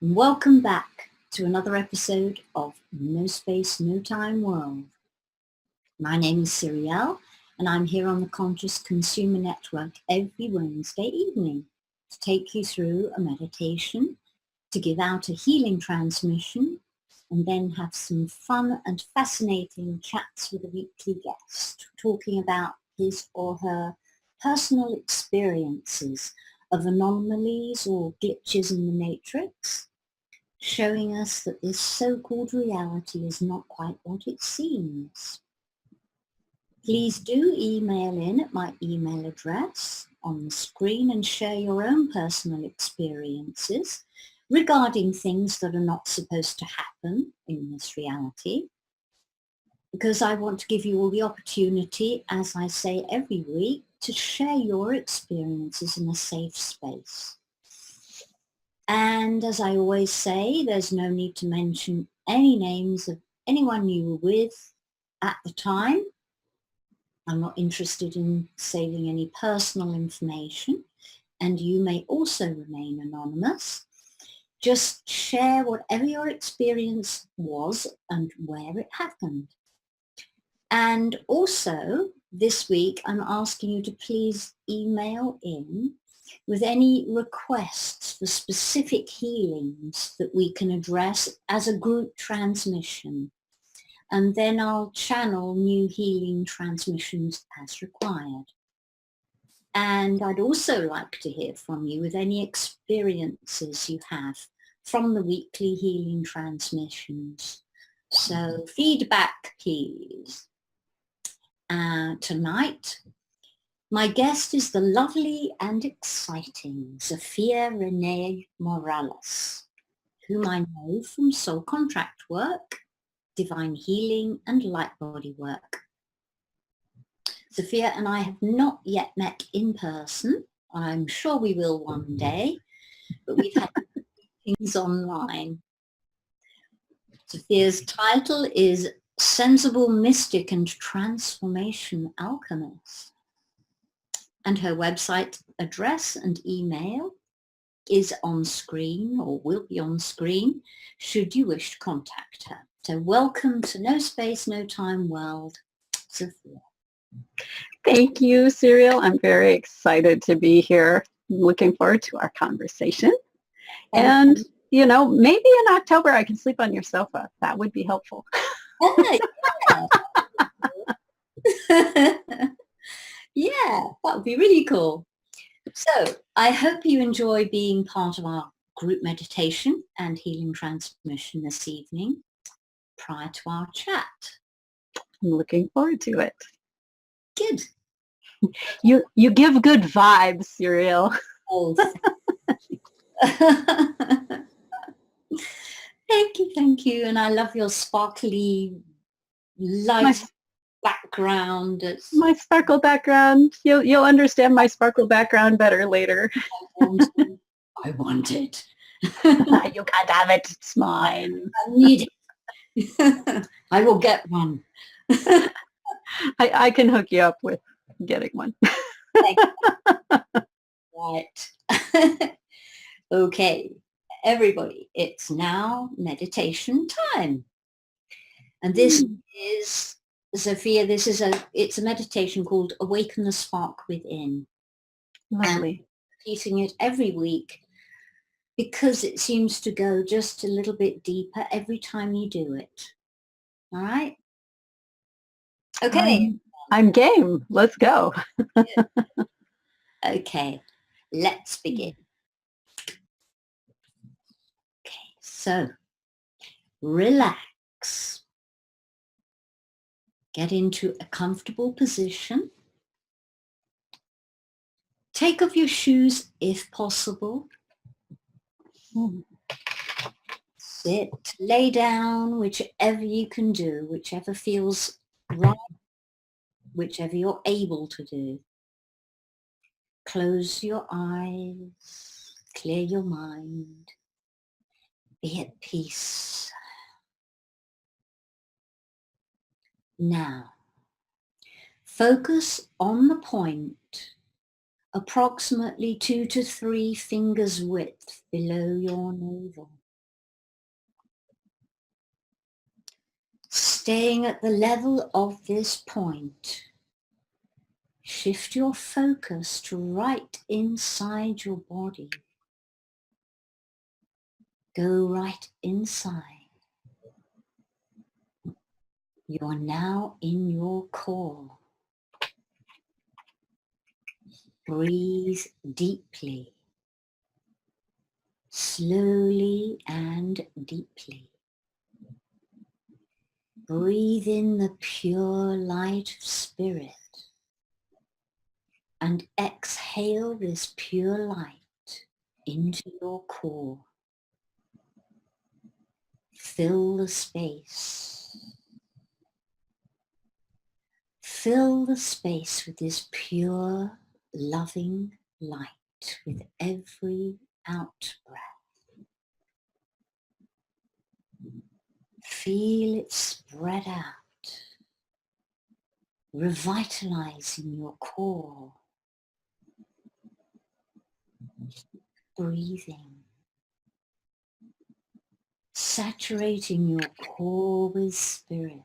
and welcome back to another episode of No Space, No Time World. My name is Syriiel, and I'm here on the Conscious Consumer Network every Wednesday evening to take you through a meditation, to give out a healing transmission, and then have some fun and fascinating chats with a weekly guest, talking about his or her personal experiences of anomalies or glitches in the matrix, showing us that this so-called reality is not quite what it seems. Please do email in at my email address on the screen and share your own personal experiences regarding things that are not supposed to happen in this reality, because I want to give you all the opportunity, as I say every week, to share your experiences in a safe space. And as I always say, there's no need to mention any names of anyone you were with at the time. I'm not interested in saving any personal information, and you may also remain anonymous. Just share whatever your experience was and where it happened. And also, this week, I'm asking you to please email in with any requests for specific healings that we can address as a group transmission. And then I'll channel new healing transmissions as required. And I'd also like to hear from you with any experiences you have from the weekly healing transmissions. So feedback, please. Tonight, my guest is the lovely and exciting ZofiaRennea Morales, whom I know from soul contract work, divine healing and light body work. Zofia and I have not yet met in person. I'm sure we will one day, but we've had meetings online. Zofia's title is Sensible Mystic and Transformation Alchemist. And her website address and email is on screen, or will be on screen, should you wish to contact her. So welcome to No Space, No Time World, Zofia. Thank you, Syriiel. I'm very excited to be here. I'm looking forward to our conversation. And, you know, maybe in October I can sleep on your sofa. That would be helpful. Yeah. Yeah, that would be really cool. So I hope you enjoy being part of our group meditation and healing transmission this evening prior to our chat. I'm looking forward to it. Good. You give good vibes, Syriiel. Oh, thank you. And I love your sparkly light background. My sparkle background. You'll understand my sparkle background better later. I want it. You can't have it. It's mine. I need it. I will get one. I can hook you up with getting one. Right. Okay, everybody, it's now meditation time. And this is, Zofia, it's a meditation called Awaken the Spark Within. Lovely. And repeating it every week because it seems to go just a little bit deeper every time you do it. All right? Okay. I'm game. Let's go. Okay, let's begin. Okay, so relax. Get into a comfortable position. Take off your shoes if possible. Sit, lay down, whichever you can do, whichever feels right, whichever you're able to do. Close your eyes, clear your mind, be at peace. Now, focus on the point approximately 2 to 3 fingers width below your navel. Staying at the level of this point, shift your focus to right inside your body. Go right inside. You are now in your core. Breathe deeply, slowly and deeply. Breathe in the pure light of spirit and exhale this pure light into your core. Fill the space. Fill the space with this pure, loving light with every out-breath. Feel it spread out, revitalizing your core. Breathing, saturating your core with spirit.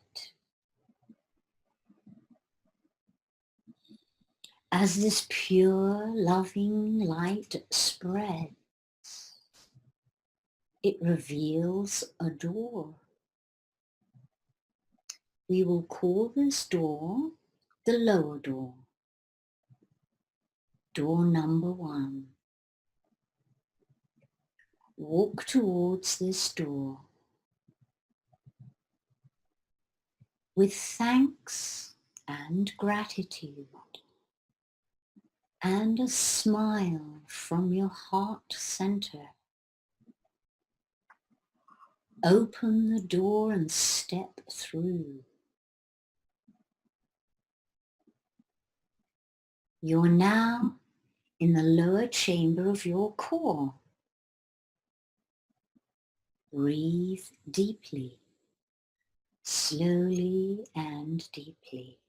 As this pure, loving light spreads, it reveals a door. We will call this door the lower door. Door number 1. Walk towards this door with thanks and gratitude and a smile from your heart center. Open the door and step through. You're now in the lower chamber of your core. Breathe deeply, slowly and deeply.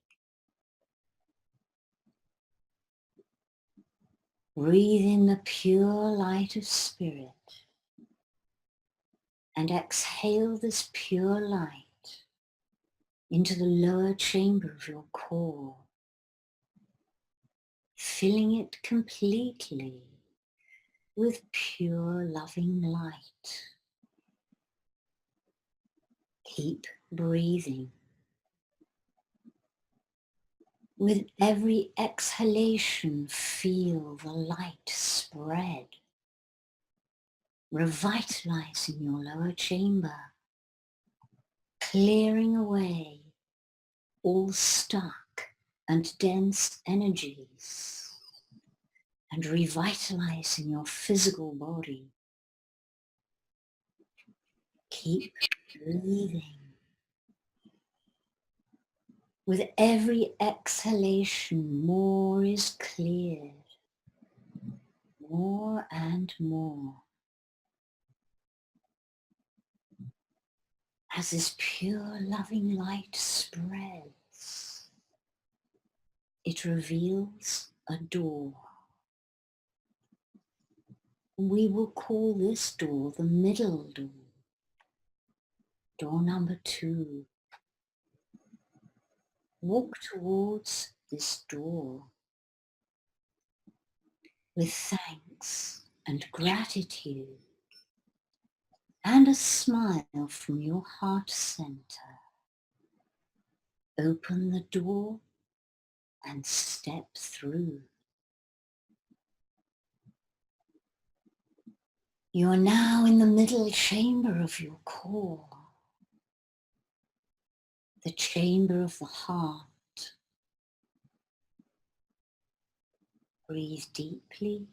Breathe in the pure light of spirit and exhale this pure light into the lower chamber of your core, filling it completely with pure loving light. Keep breathing. With every exhalation, feel the light spread, revitalizing your lower chamber, clearing away all stuck and dense energies, and revitalizing your physical body. Keep breathing. With every exhalation, more is cleared, more and more. As this pure loving light spreads, it reveals a door. We will call this door the middle door. Door number 2. Walk towards this door with thanks and gratitude and a smile from your heart center. Open the door and step through. You are now in the middle chamber of your core, the chamber of the heart. Breathe deeply,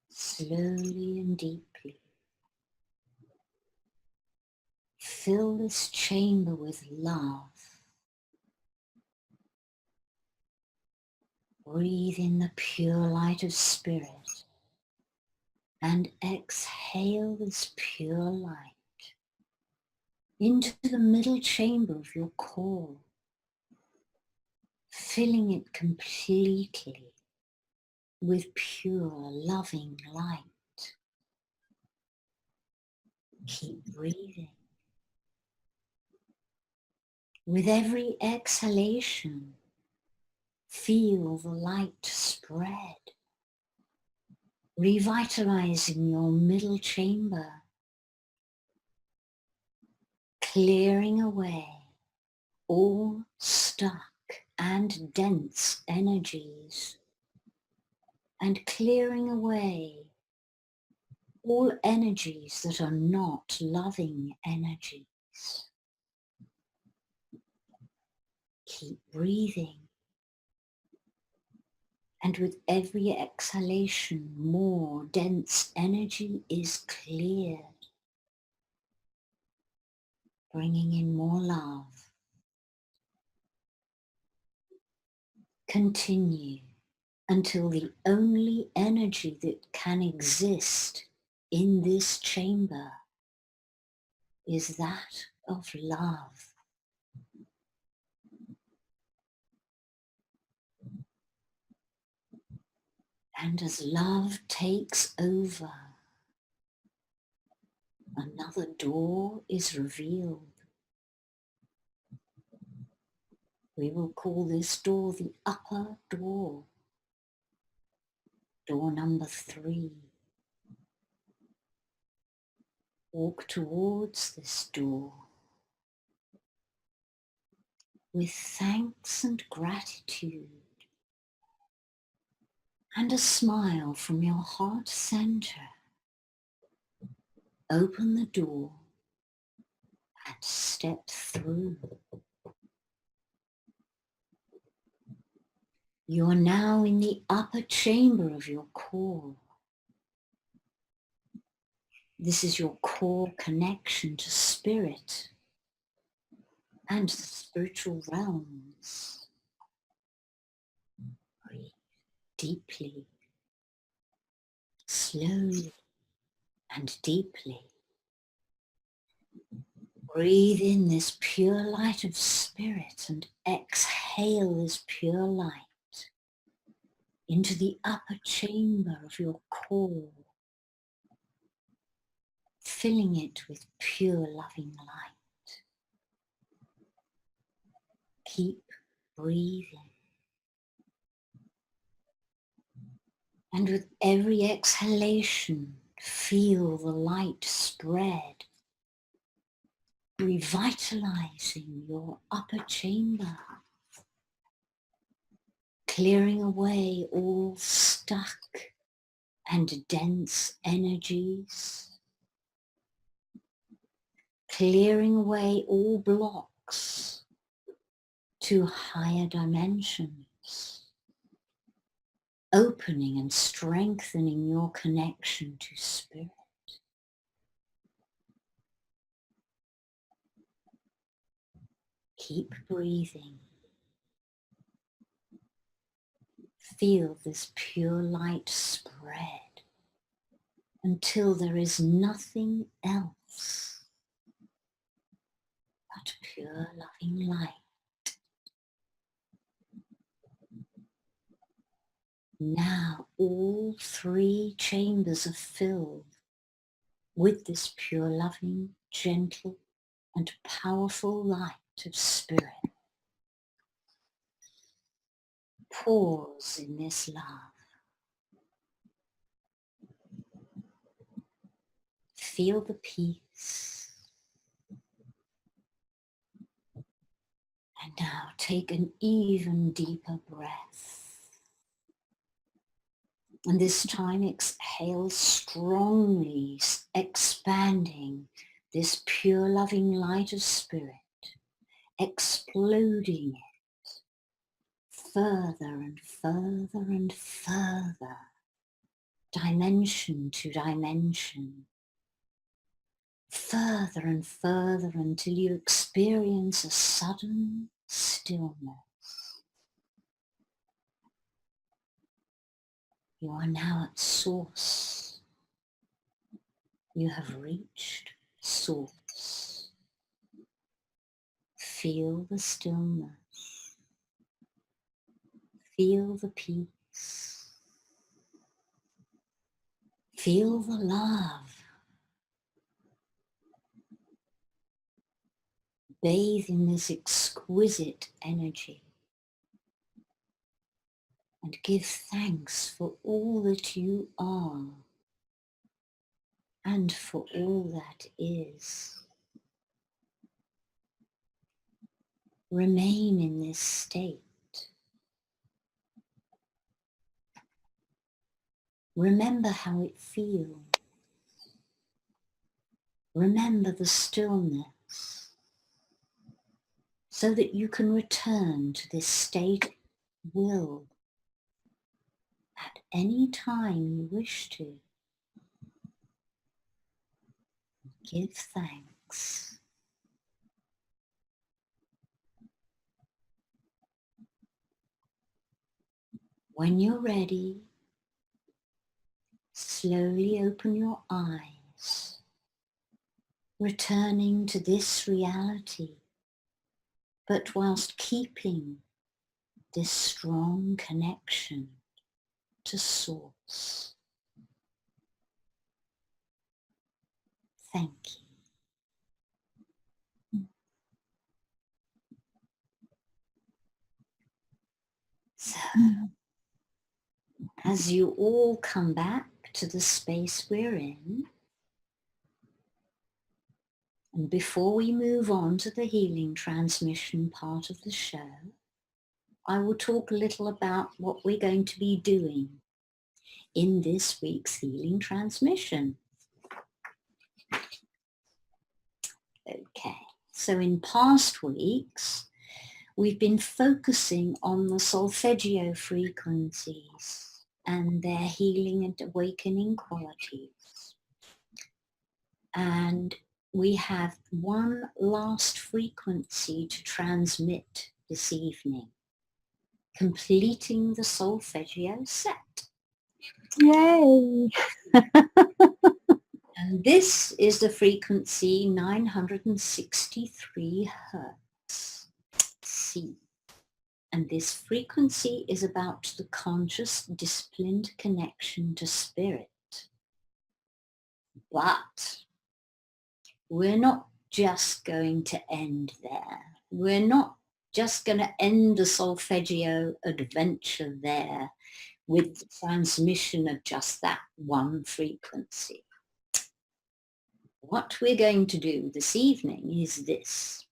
slowly and deeply. Fill this chamber with love. Breathe in the pure light of spirit and exhale this pure light into the middle chamber of your core, filling it completely with pure loving light. Keep breathing. With every exhalation, feel the light spread, revitalizing your middle chamber, clearing away all stuck and dense energies, and clearing away all energies that are not loving energies. Keep breathing. And with every exhalation, more dense energy is cleared, bringing in more love. Continue until the only energy that can exist in this chamber is that of love. And as love takes over, another door is revealed. We will call this door the upper door, door number 3. Walk towards this door with thanks and gratitude and a smile from your heart center. Open the door and step through. You are now in the upper chamber of your core. This is your core connection to spirit and the spiritual realms. Breathe deeply, slowly and deeply. Breathe in this pure light of spirit and exhale this pure light into the upper chamber of your core, filling it with pure loving light. Keep breathing. And with every exhalation, feel the light spread, revitalizing your upper chamber, clearing away all stuck and dense energies, clearing away all blocks to higher dimensions, opening and strengthening your connection to spirit. Keep breathing. Feel this pure light spread until there is nothing else but pure loving light. Now all 3 chambers are filled with this pure loving, gentle and powerful light of spirit. Pause in this love. Feel the peace. And now take an even deeper breath. And this time exhale strongly, expanding this pure loving light of spirit, exploding it further and further and further, dimension to dimension, further and further until you experience a sudden stillness. You are now at source. You have reached source. Feel the stillness. Feel the peace. Feel the love. bathe in this exquisite energy and give thanks for all that you are and for all that is. Remain in this state. Remember how it feels. Remember the stillness so that you can return to this state of will at any time you wish to. Give thanks. When you're ready, slowly open your eyes, returning to this reality, but whilst keeping this strong connection to Source. Thank you. So, as you all come back to the space we're in, and before we move on to the healing transmission part of the show, I will talk a little about what we're going to be doing in this week's healing transmission. Okay, so in past weeks, we've been focusing on the solfeggio frequencies and their healing and awakening qualities. And we have one last frequency to transmit this evening, completing the solfeggio set. Yay! And this is the frequency 963 Hertz, C. And this frequency is about the conscious, disciplined connection to spirit. But we're not just going to end there. We're not just going to end the solfeggio adventure there with the transmission of just that one frequency. What we're going to do this evening is this.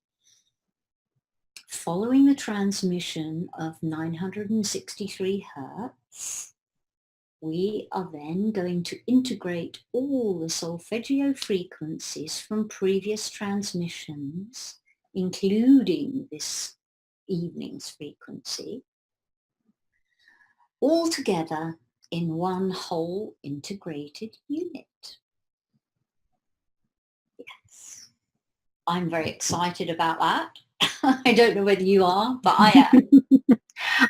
Following the transmission of 963 Hertz, we are then going to integrate all the solfeggio frequencies from previous transmissions, including this evening's frequency, all together in one whole integrated unit. Yes, I'm very excited about that. I don't know whether you are, but I am.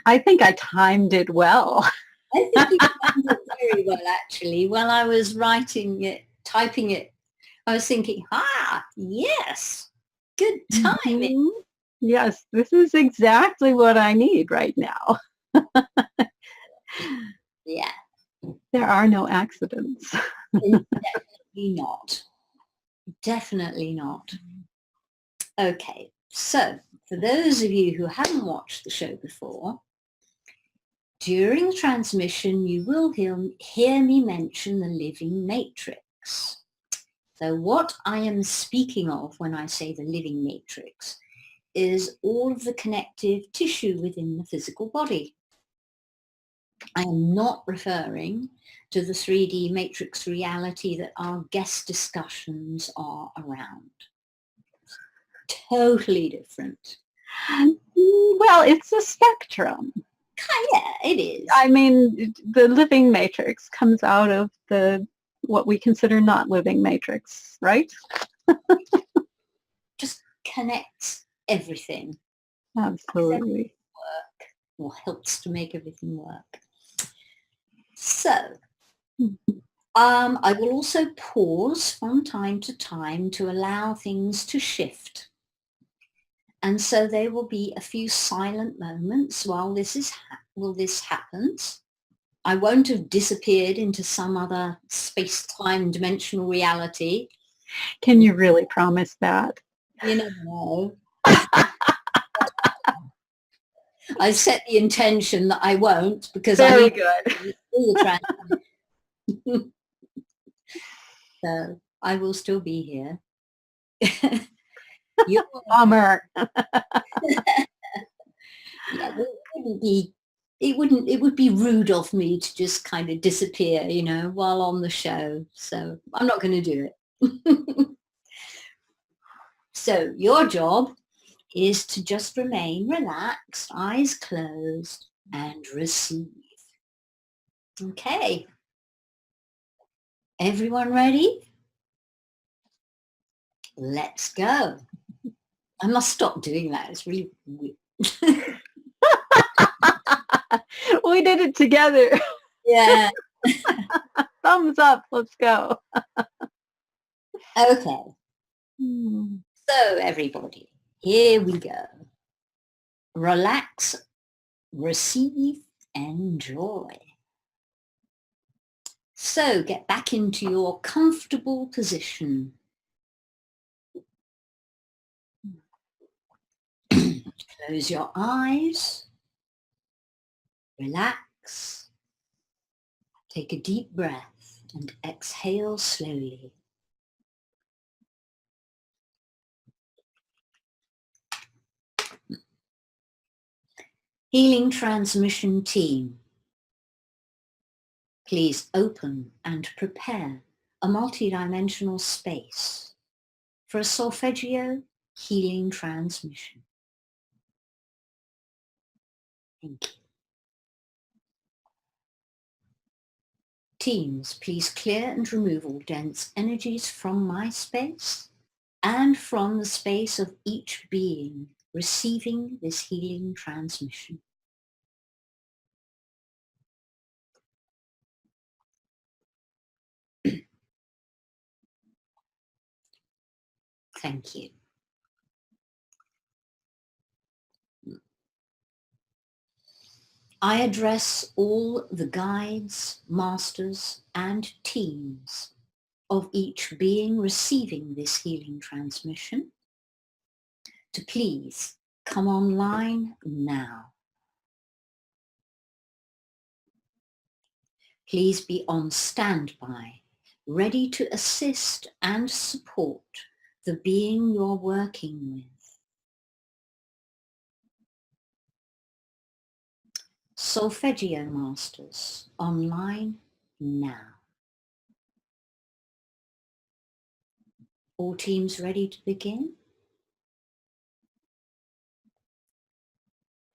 I think I timed it well. I think you timed it very well, actually. While I was writing it, typing it, I was thinking, yes, good timing. Mm-hmm. Yes, this is exactly what I need right now. Yeah. There are no accidents. Definitely not. Definitely not. Okay, so for those of you who haven't watched the show before, during the transmission you will hear me mention the living matrix. So what I am speaking of when I say the living matrix is all of the connective tissue within the physical body. I am not referring to the 3D matrix reality that our guest discussions are around. Totally different. Well, it's a spectrum. Yeah, it is. I mean, the living matrix comes out of what we consider not living matrix, right? Just connects everything. Absolutely. Work, or helps to make everything work. So, I will also pause from time to time to allow things to shift. And so there will be a few silent moments while this happens. I won't have disappeared into some other space-time dimensional reality. Can you really promise that? You never know. I set the intention that I won't, because Very I need good. all the so I will still be here. Bummer. Yeah, it would be rude of me to just kind of disappear, you know, while on the show. So I'm not going to do it. So your job is to just remain relaxed, eyes closed, and receive. Okay. Everyone ready? Let's go. I must stop doing that. It's really weird. We did it together. Yeah. Thumbs up. Let's go. Okay. So everybody, here we go. Relax, receive, enjoy. So get back into your comfortable position. Close your eyes. Relax. Take a deep breath and exhale slowly. Healing Transmission Team, please open and prepare a multidimensional space for a solfeggio healing transmission. Thank you. Teams, please clear and remove all dense energies from my space and from the space of each being receiving this healing transmission. Thank you. I address all the guides, masters, and teams of each being receiving this healing transmission to please come online now. Please be on standby, ready to assist and support the being you're working with. Solfeggio Masters, online now. All teams ready to begin?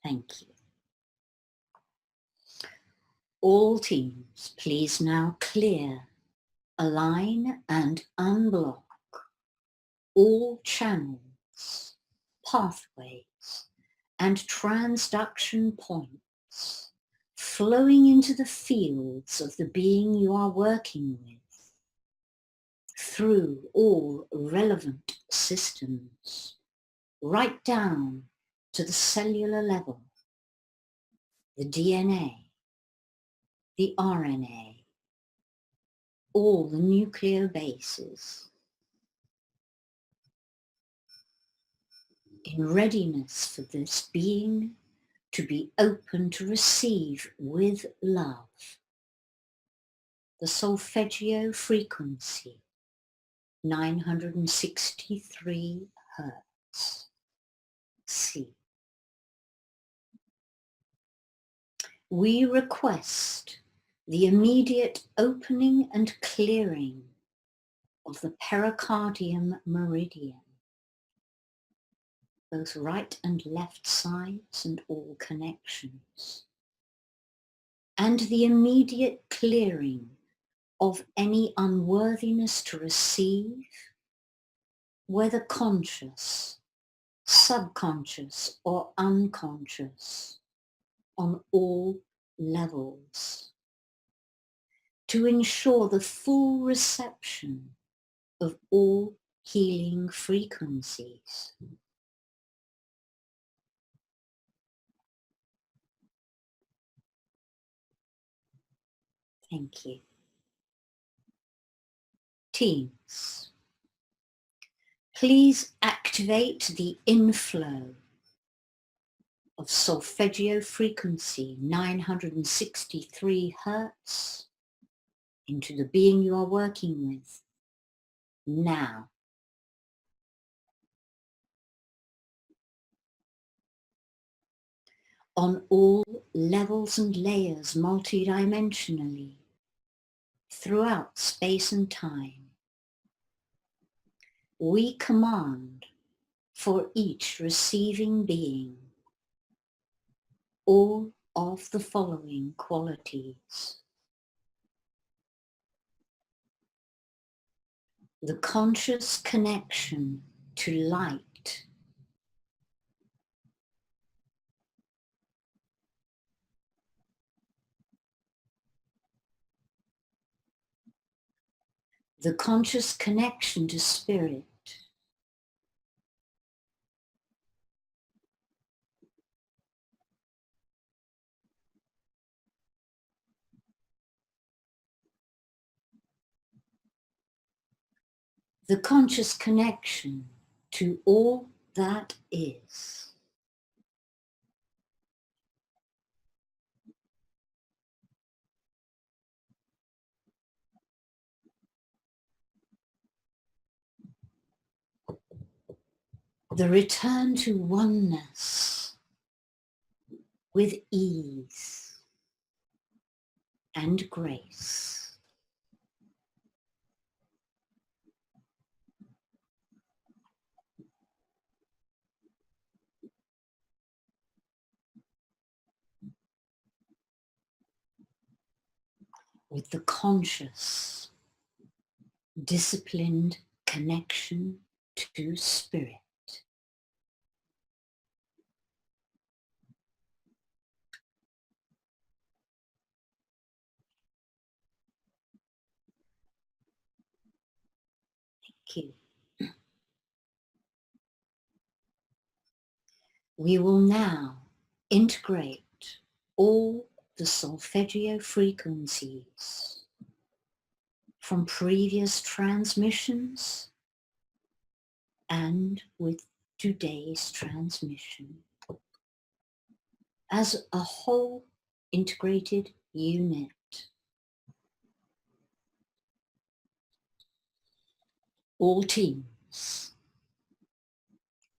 Thank you. All teams, please now clear, align and unblock all channels, pathways and transduction points flowing into the fields of the being you are working with through all relevant systems, right down to the cellular level, the DNA, the RNA, all the nucleobases, in readiness for this being to be open to receive with love the solfeggio frequency 963 Hertz C. We request the immediate opening and clearing of the pericardium meridian, both right and left sides and all connections, and the immediate clearing of any unworthiness to receive, whether conscious, subconscious, or unconscious, on all levels, to ensure the full reception of all healing frequencies. Thank you. Teams, please activate the inflow of solfeggio frequency 963 hertz into the being you are working with now. On all levels and layers multidimensionally throughout space and time, we command for each receiving being all of the following qualities: the conscious connection to light, the conscious connection to spirit, the conscious connection to all that is, the return to oneness with ease and grace, with the conscious, disciplined connection to spirit. Thank you. We will now integrate all the solfeggio frequencies from previous transmissions and with today's transmission as a whole integrated unit. All teams,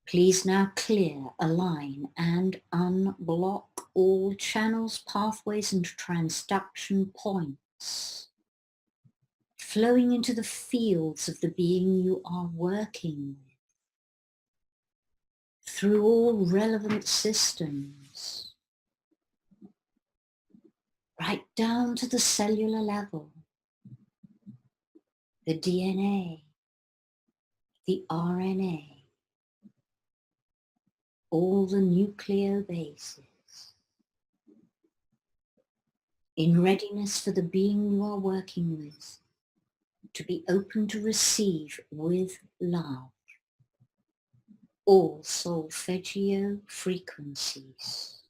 please now clear, align and unblock all channels, pathways and transduction points flowing into the fields of the being you are working with, through all relevant systems, right down to the cellular level, the DNA, the RNA, all the nucleobases, in readiness for the being you are working with to be open to receive with love all solfeggio frequencies,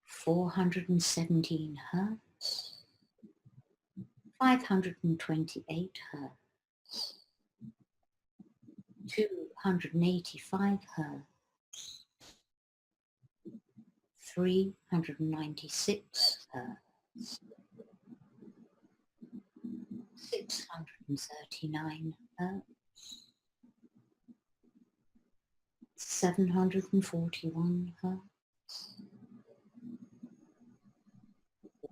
417 hertz, 528 hertz, 285 hertz, 396 hertz, 639 hertz, 741 hertz,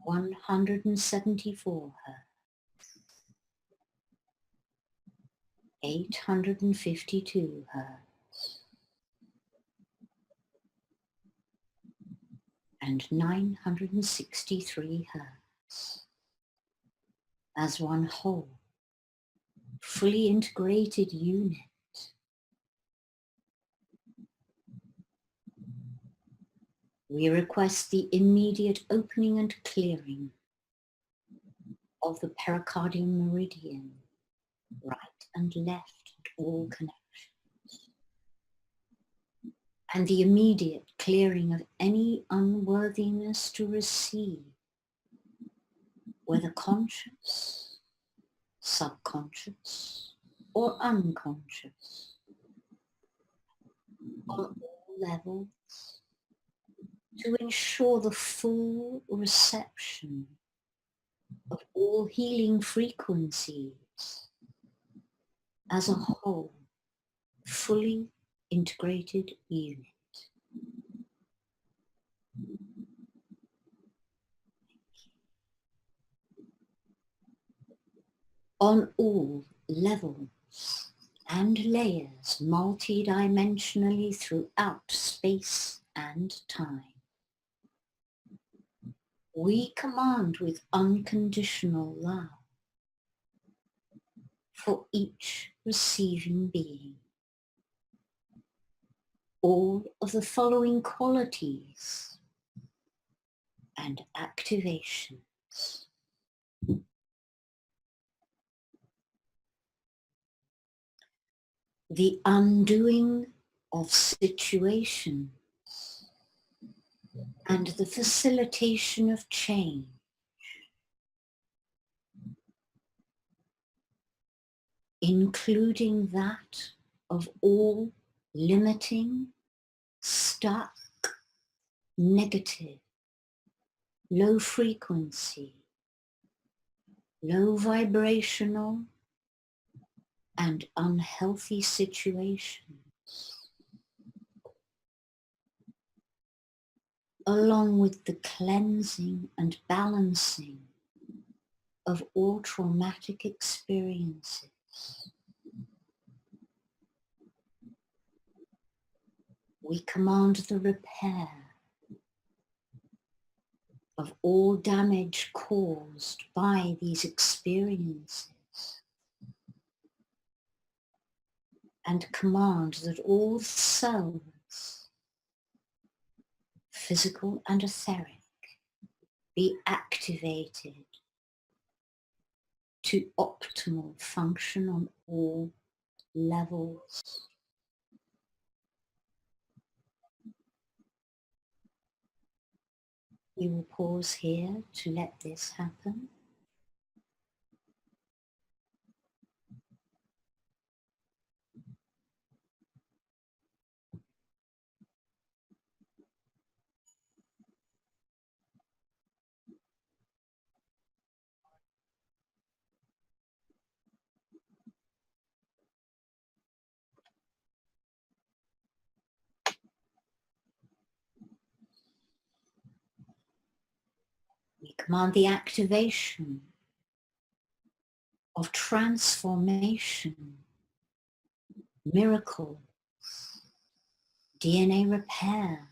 174 hertz, 852 hertz, and 963 hertz. As one whole, fully integrated unit, we request the immediate opening and clearing of the pericardium meridian, right and left at all connections, and the immediate clearing of any unworthiness to receive, whether conscious, subconscious, or unconscious, on all levels to ensure the full reception of all healing frequencies as a whole, fully integrated unit. On all levels and layers, multidimensionally throughout space and time, we command with unconditional love for each receiving being all of the following qualities and activations. The undoing of situations and the facilitation of change, including that of all limiting, stuck, negative, low frequency, low vibrational, and unhealthy situations, along with the cleansing and balancing of all traumatic experiences. We command the repair of all damage caused by these experiences, and command that all cells, physical and etheric, be activated to optimal function on all levels. We will pause here to let this happen. We command the activation of transformation, miracles, DNA repair,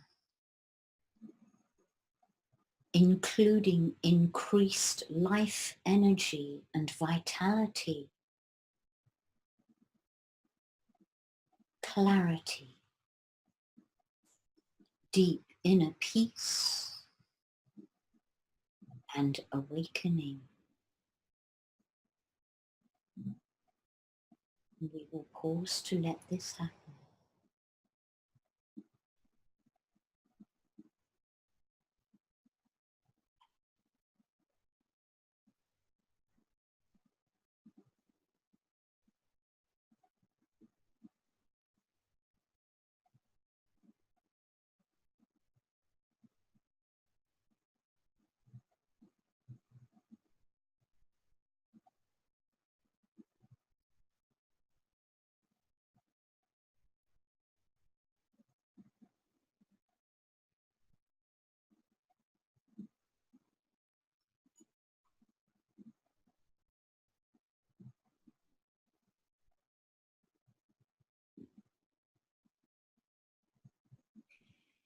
including increased life energy and vitality, clarity, deep inner peace, and awakening. We will pause to let this happen.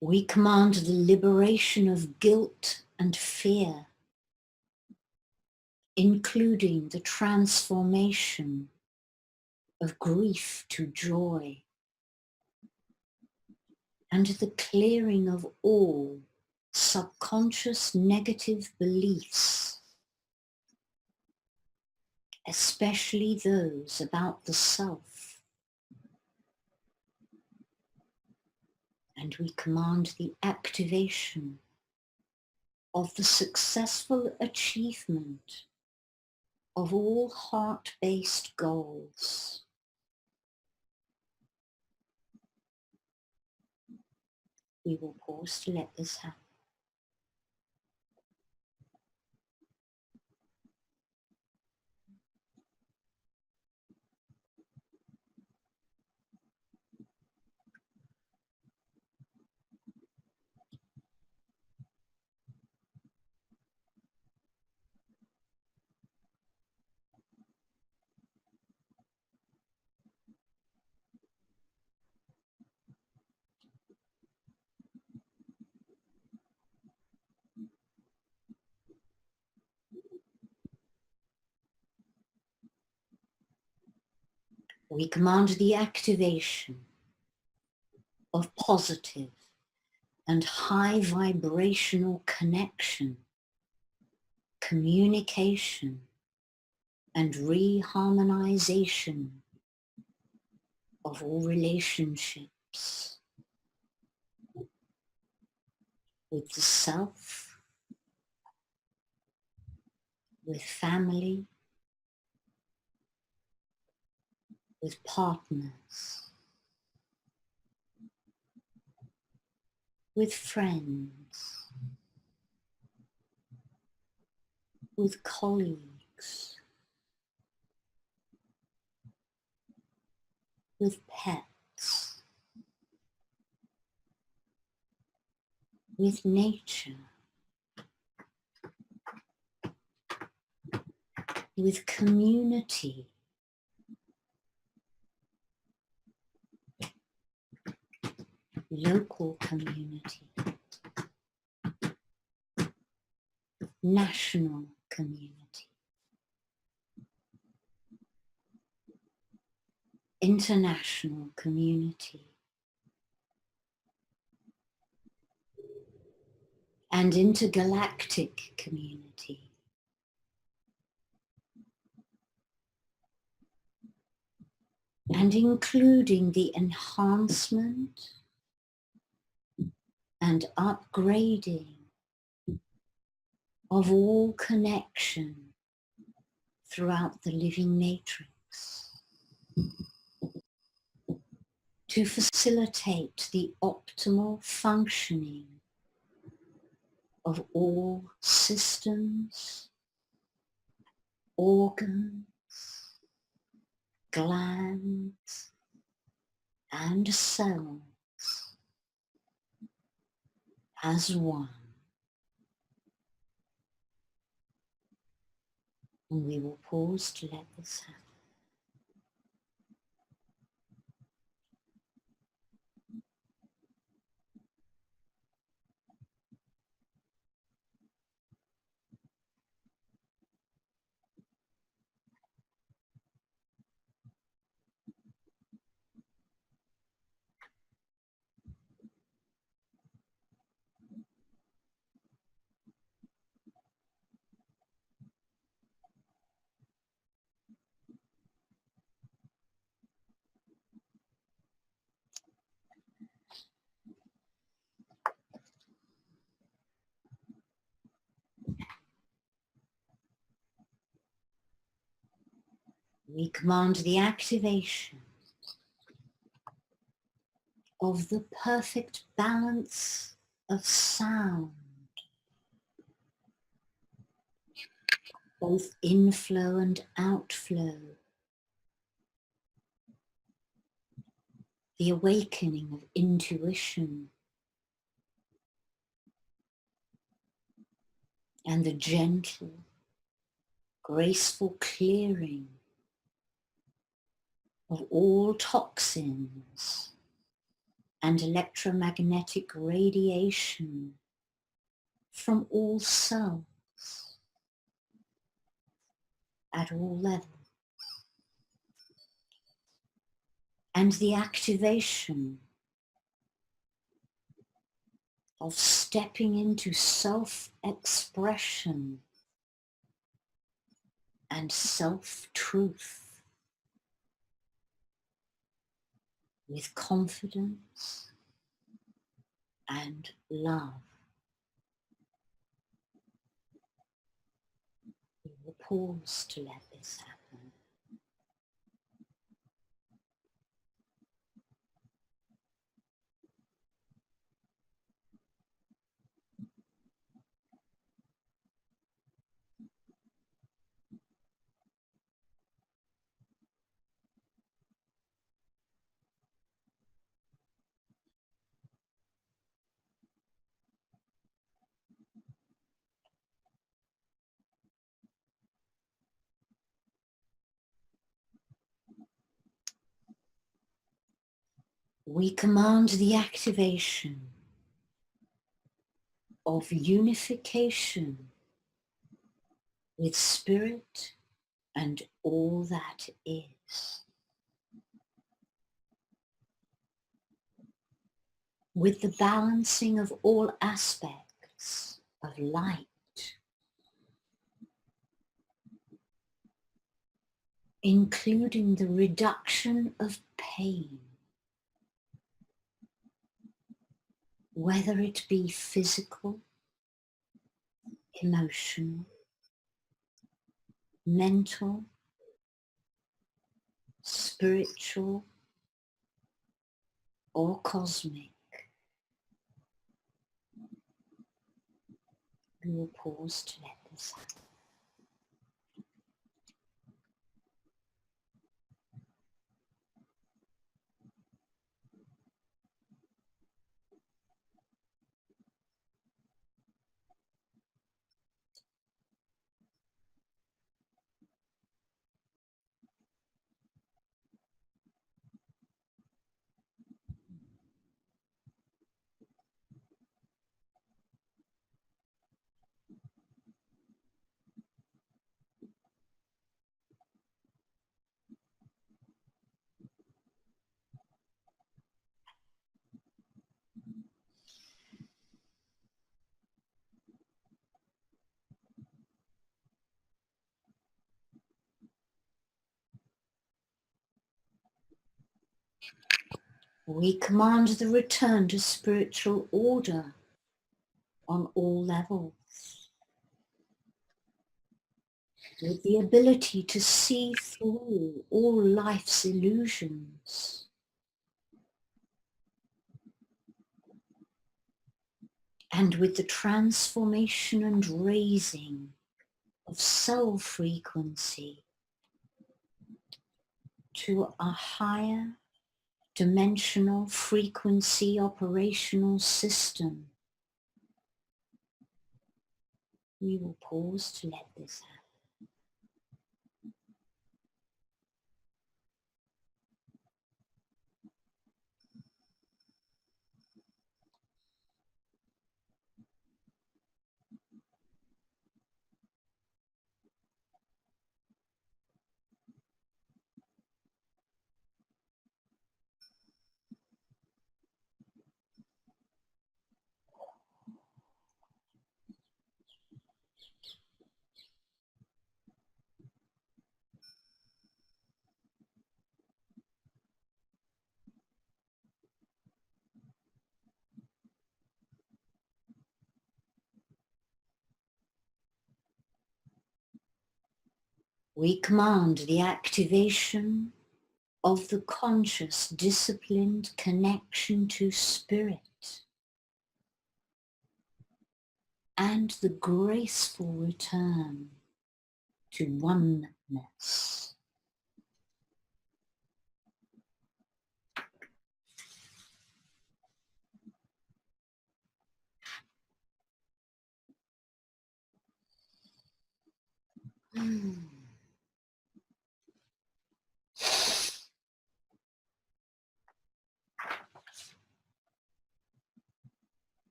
We command the liberation of guilt and fear, including the transformation of grief to joy, and the clearing of all subconscious negative beliefs, especially those about the self. And we command the activation of the successful achievement of all heart-based goals, We will pause to let this happen. We command the activation of positive and high vibrational connection, communication, and reharmonization of all relationships with the self, with family, with partners, with friends, with colleagues, with pets, with nature, with community, local community, national community, international community, and intergalactic community. And including the enhancement and upgrading of all connection throughout the living matrix to facilitate the optimal functioning of all systems, organs, glands, and cells as one. And we will pause to let this happen. We command the activation of the perfect balance of sound, both inflow and outflow, the awakening of intuition, and the gentle, graceful clearing of all toxins and electromagnetic radiation from all cells at all levels, and the activation of stepping into self-expression and self-truth with confidence and love. We will pause to let this happen. we command the activation of unification with spirit and all that is, with the balancing of all aspects of light, including the reduction of pain, whether it be physical, emotional, mental, spiritual, or cosmic. We will pause to let this happen. We command the return to spiritual order on all levels, with the ability to see through all life's illusions, and with the transformation and raising of soul frequency to a higher dimensional frequency operational system. We will pause to let this happen. We command the activation of the conscious, disciplined connection to spirit and the graceful return to oneness.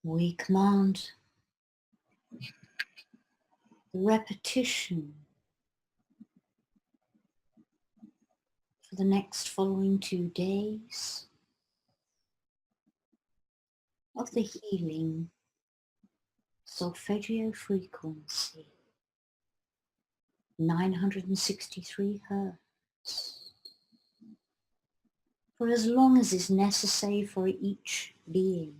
We command the repetition for the next following 2 days of the healing solfeggio frequency, 963 hertz, for as long as is necessary for each being.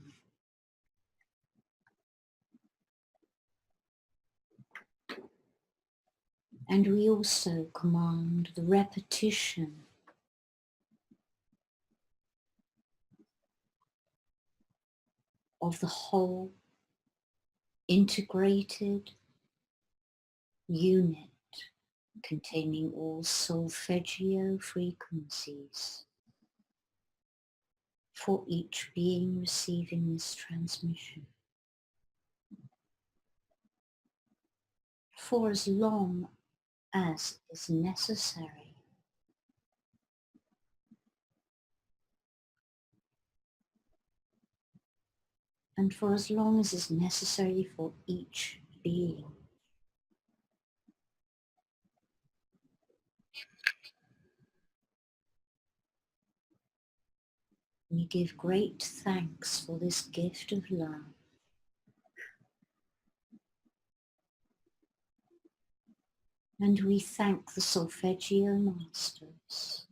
And we also command the repetition of the whole integrated unit containing all solfeggio frequencies for each being receiving this transmission. for as long as is necessary. And for as long as is necessary for each being. We give great thanks for this gift of love. And we thank the Solfeggio Masters,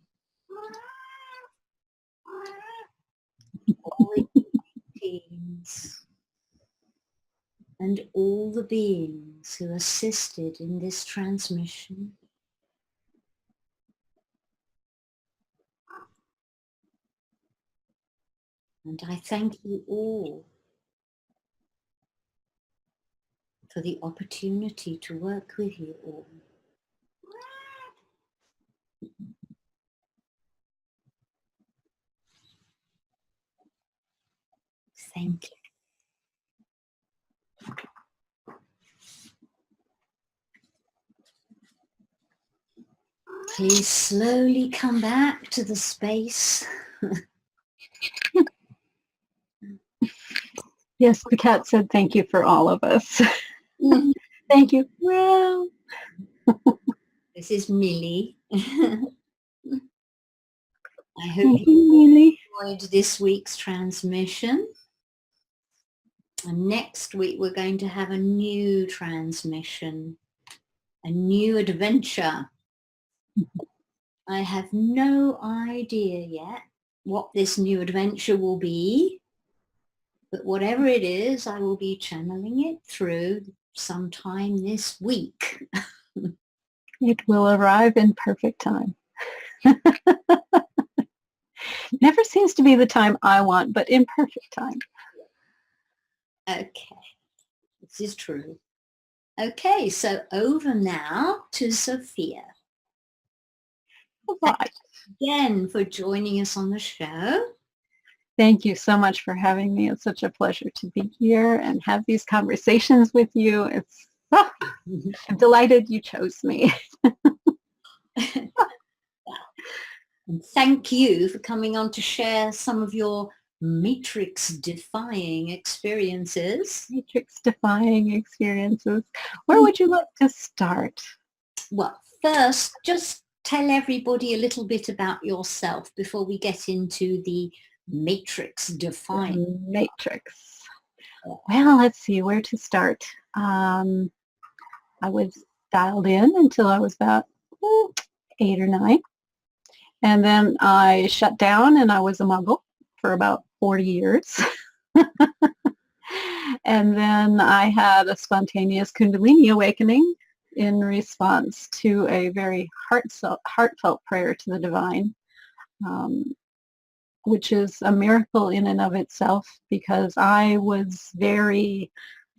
all the teams, and all the beings who assisted in this transmission. And I thank you all for the opportunity to work with you all. Thank you. Please slowly come back to the space. Yes, the cat said thank you for all of us. Thank you. Well, this is Millie. I hope thank you, Millie. enjoyed this week's transmission. And next week we're going to have a new transmission, a new adventure. I have no idea yet what this new adventure will be, but whatever it is, I will be channeling it through sometime this week. It will arrive in perfect time. Never seems to be the time I want, but in perfect time. Okay, this is true. Okay, so over now to Zofia. Right. Thanks again for joining us on the show. Thank you so much for having me. It's such a pleasure to be here and have these conversations with you. I'm delighted you chose me. And thank you for coming on to share some of your matrix-defying experiences. Matrix-defying experiences. Where would you like to start? Well, first, just tell everybody a little bit about yourself before we get into the matrix-defying. Matrix. Well, let's see where to start. I was dialed in until I was about 8 or 9. And then I shut down and I was a muggle for about 40 years. And then I had a spontaneous Kundalini awakening in response to a very heartfelt prayer to the divine, which is a miracle in and of itself because I was very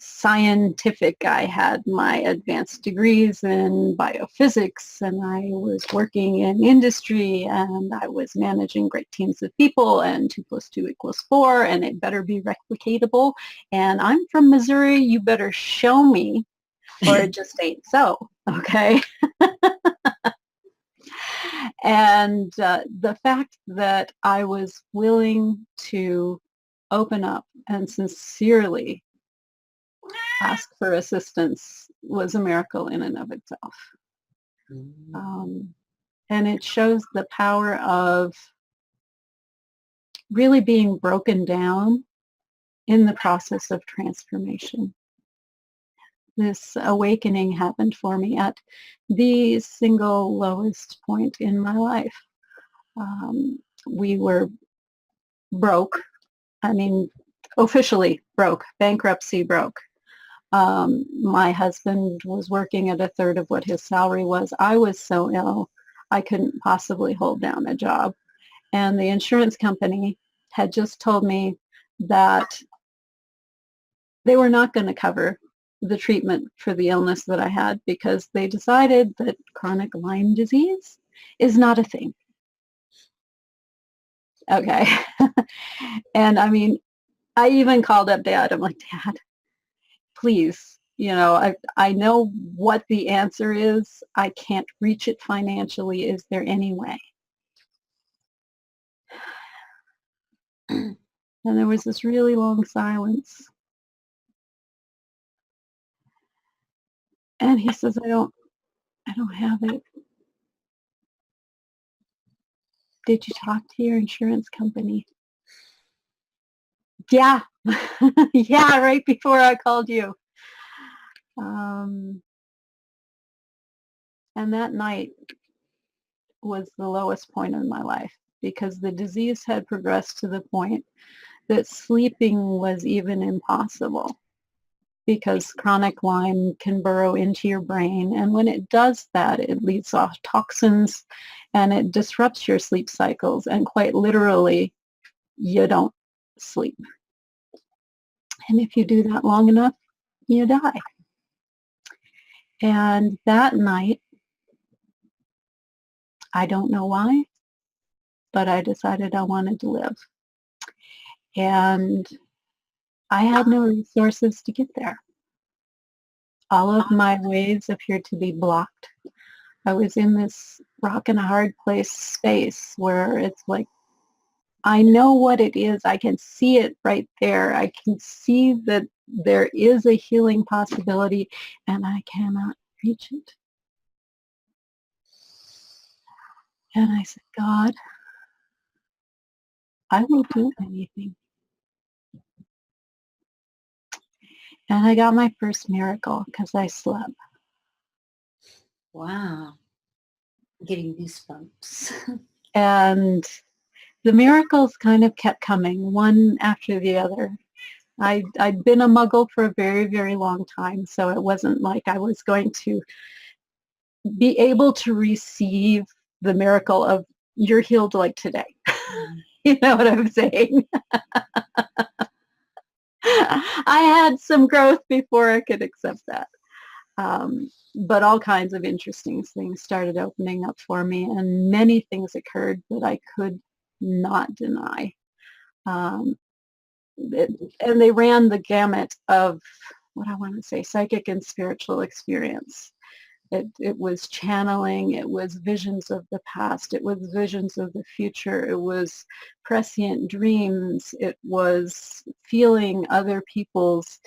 scientific. I had my advanced degrees in biophysics and I was working in industry and I was managing great teams of people and 2 + 2 = 4 and it better be replicatable. And I'm from Missouri. You better show me or it just ain't so. Okay. And the fact that I was willing to open up and sincerely ask for assistance was a miracle in and of itself. And it shows the power of really being broken down in the process of transformation. This awakening happened for me at the single lowest point in my life. We were broke. I mean, officially broke, bankruptcy broke. My husband was working at 1/3 of what his salary was. I was so ill, I couldn't possibly hold down a job. And the insurance company had just told me that they were not going to cover the treatment for the illness that I had because they decided that chronic Lyme disease is not a thing. Okay. And I mean, I even called up Dad. I'm like, Dad, please I know what the answer is. I can't reach it financially. Is there any way? And there was this really long silence. And he says, I don't have it. Did you talk to your insurance company? Yeah. Yeah, right before I called you. And that night was the lowest point in my life because the disease had progressed to the point that sleeping was even impossible because chronic Lyme can burrow into your brain. And when it does that, it leads off toxins and it disrupts your sleep cycles. And quite literally, you don't sleep. And if you do that long enough, you die. And that night, I don't know why, but I decided I wanted to live. And I had no resources to get there. All of my ways appeared to be blocked. I was in this rock and a hard place space where it's like, I know what it is. I can see it right there. I can see that there is a healing possibility and I cannot reach it. And I said, God, I will do anything. And I got my first miracle because I slept. Wow. I'm getting goosebumps. And the miracles kind of kept coming, one after the other. I'd been a muggle for a very, very long time, so it wasn't like I was going to be able to receive the miracle of you're healed like today. You know what I'm saying? I had some growth before I could accept that. But all kinds of interesting things started opening up for me, and many things occurred that I could not deny. And they ran the gamut of what I want to say, psychic and spiritual experience. It was channeling, it was visions of the past, it was visions of the future, it was prescient dreams, it was feeling other people's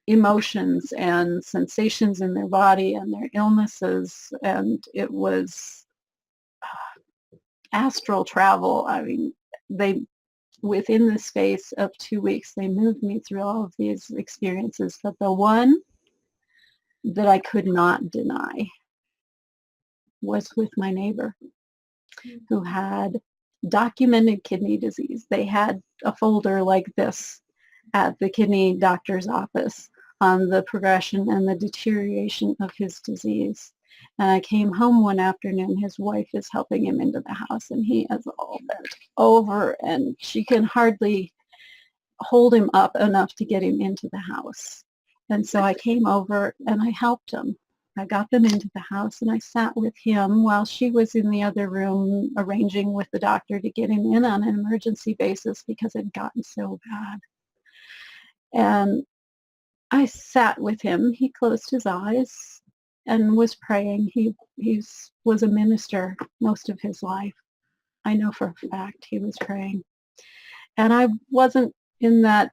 emotions and sensations in their body and their illnesses, and it was astral travel. I mean, within the space of 2 weeks, they moved me through all of these experiences, but the one that I could not deny was with my neighbor who had documented kidney disease. They had a folder like this at the kidney doctor's office on the progression and the deterioration of his disease. And I came home one afternoon, his wife is helping him into the house, and he is all bent over, and she can hardly hold him up enough to get him into the house. And so I came over and I helped him. I got them into the house and I sat with him while she was in the other room arranging with the doctor to get him in on an emergency basis because it had gotten so bad. And I sat with him. He closed his eyes and was praying. He was a minister most of his life. I know for a fact he was praying. And I wasn't in that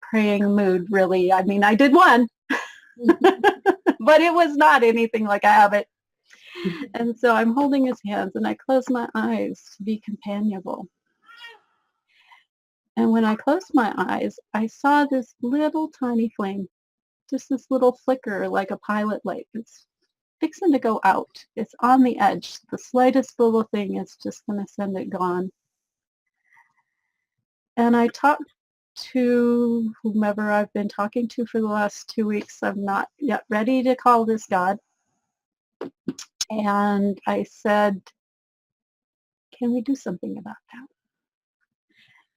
praying mood, really. I mean, I did one, but it was not anything like a habit. And so I'm holding his hands and I close my eyes to be companionable. And when I closed my eyes, I saw this little tiny flame, just this little flicker like a pilot light. It's fixing to go out. It's on the edge. The slightest little thing is just going to send it gone. And I talked to whomever I've been talking to for the last 2 weeks. I'm not yet ready to call this God. And I said, can we do something about that?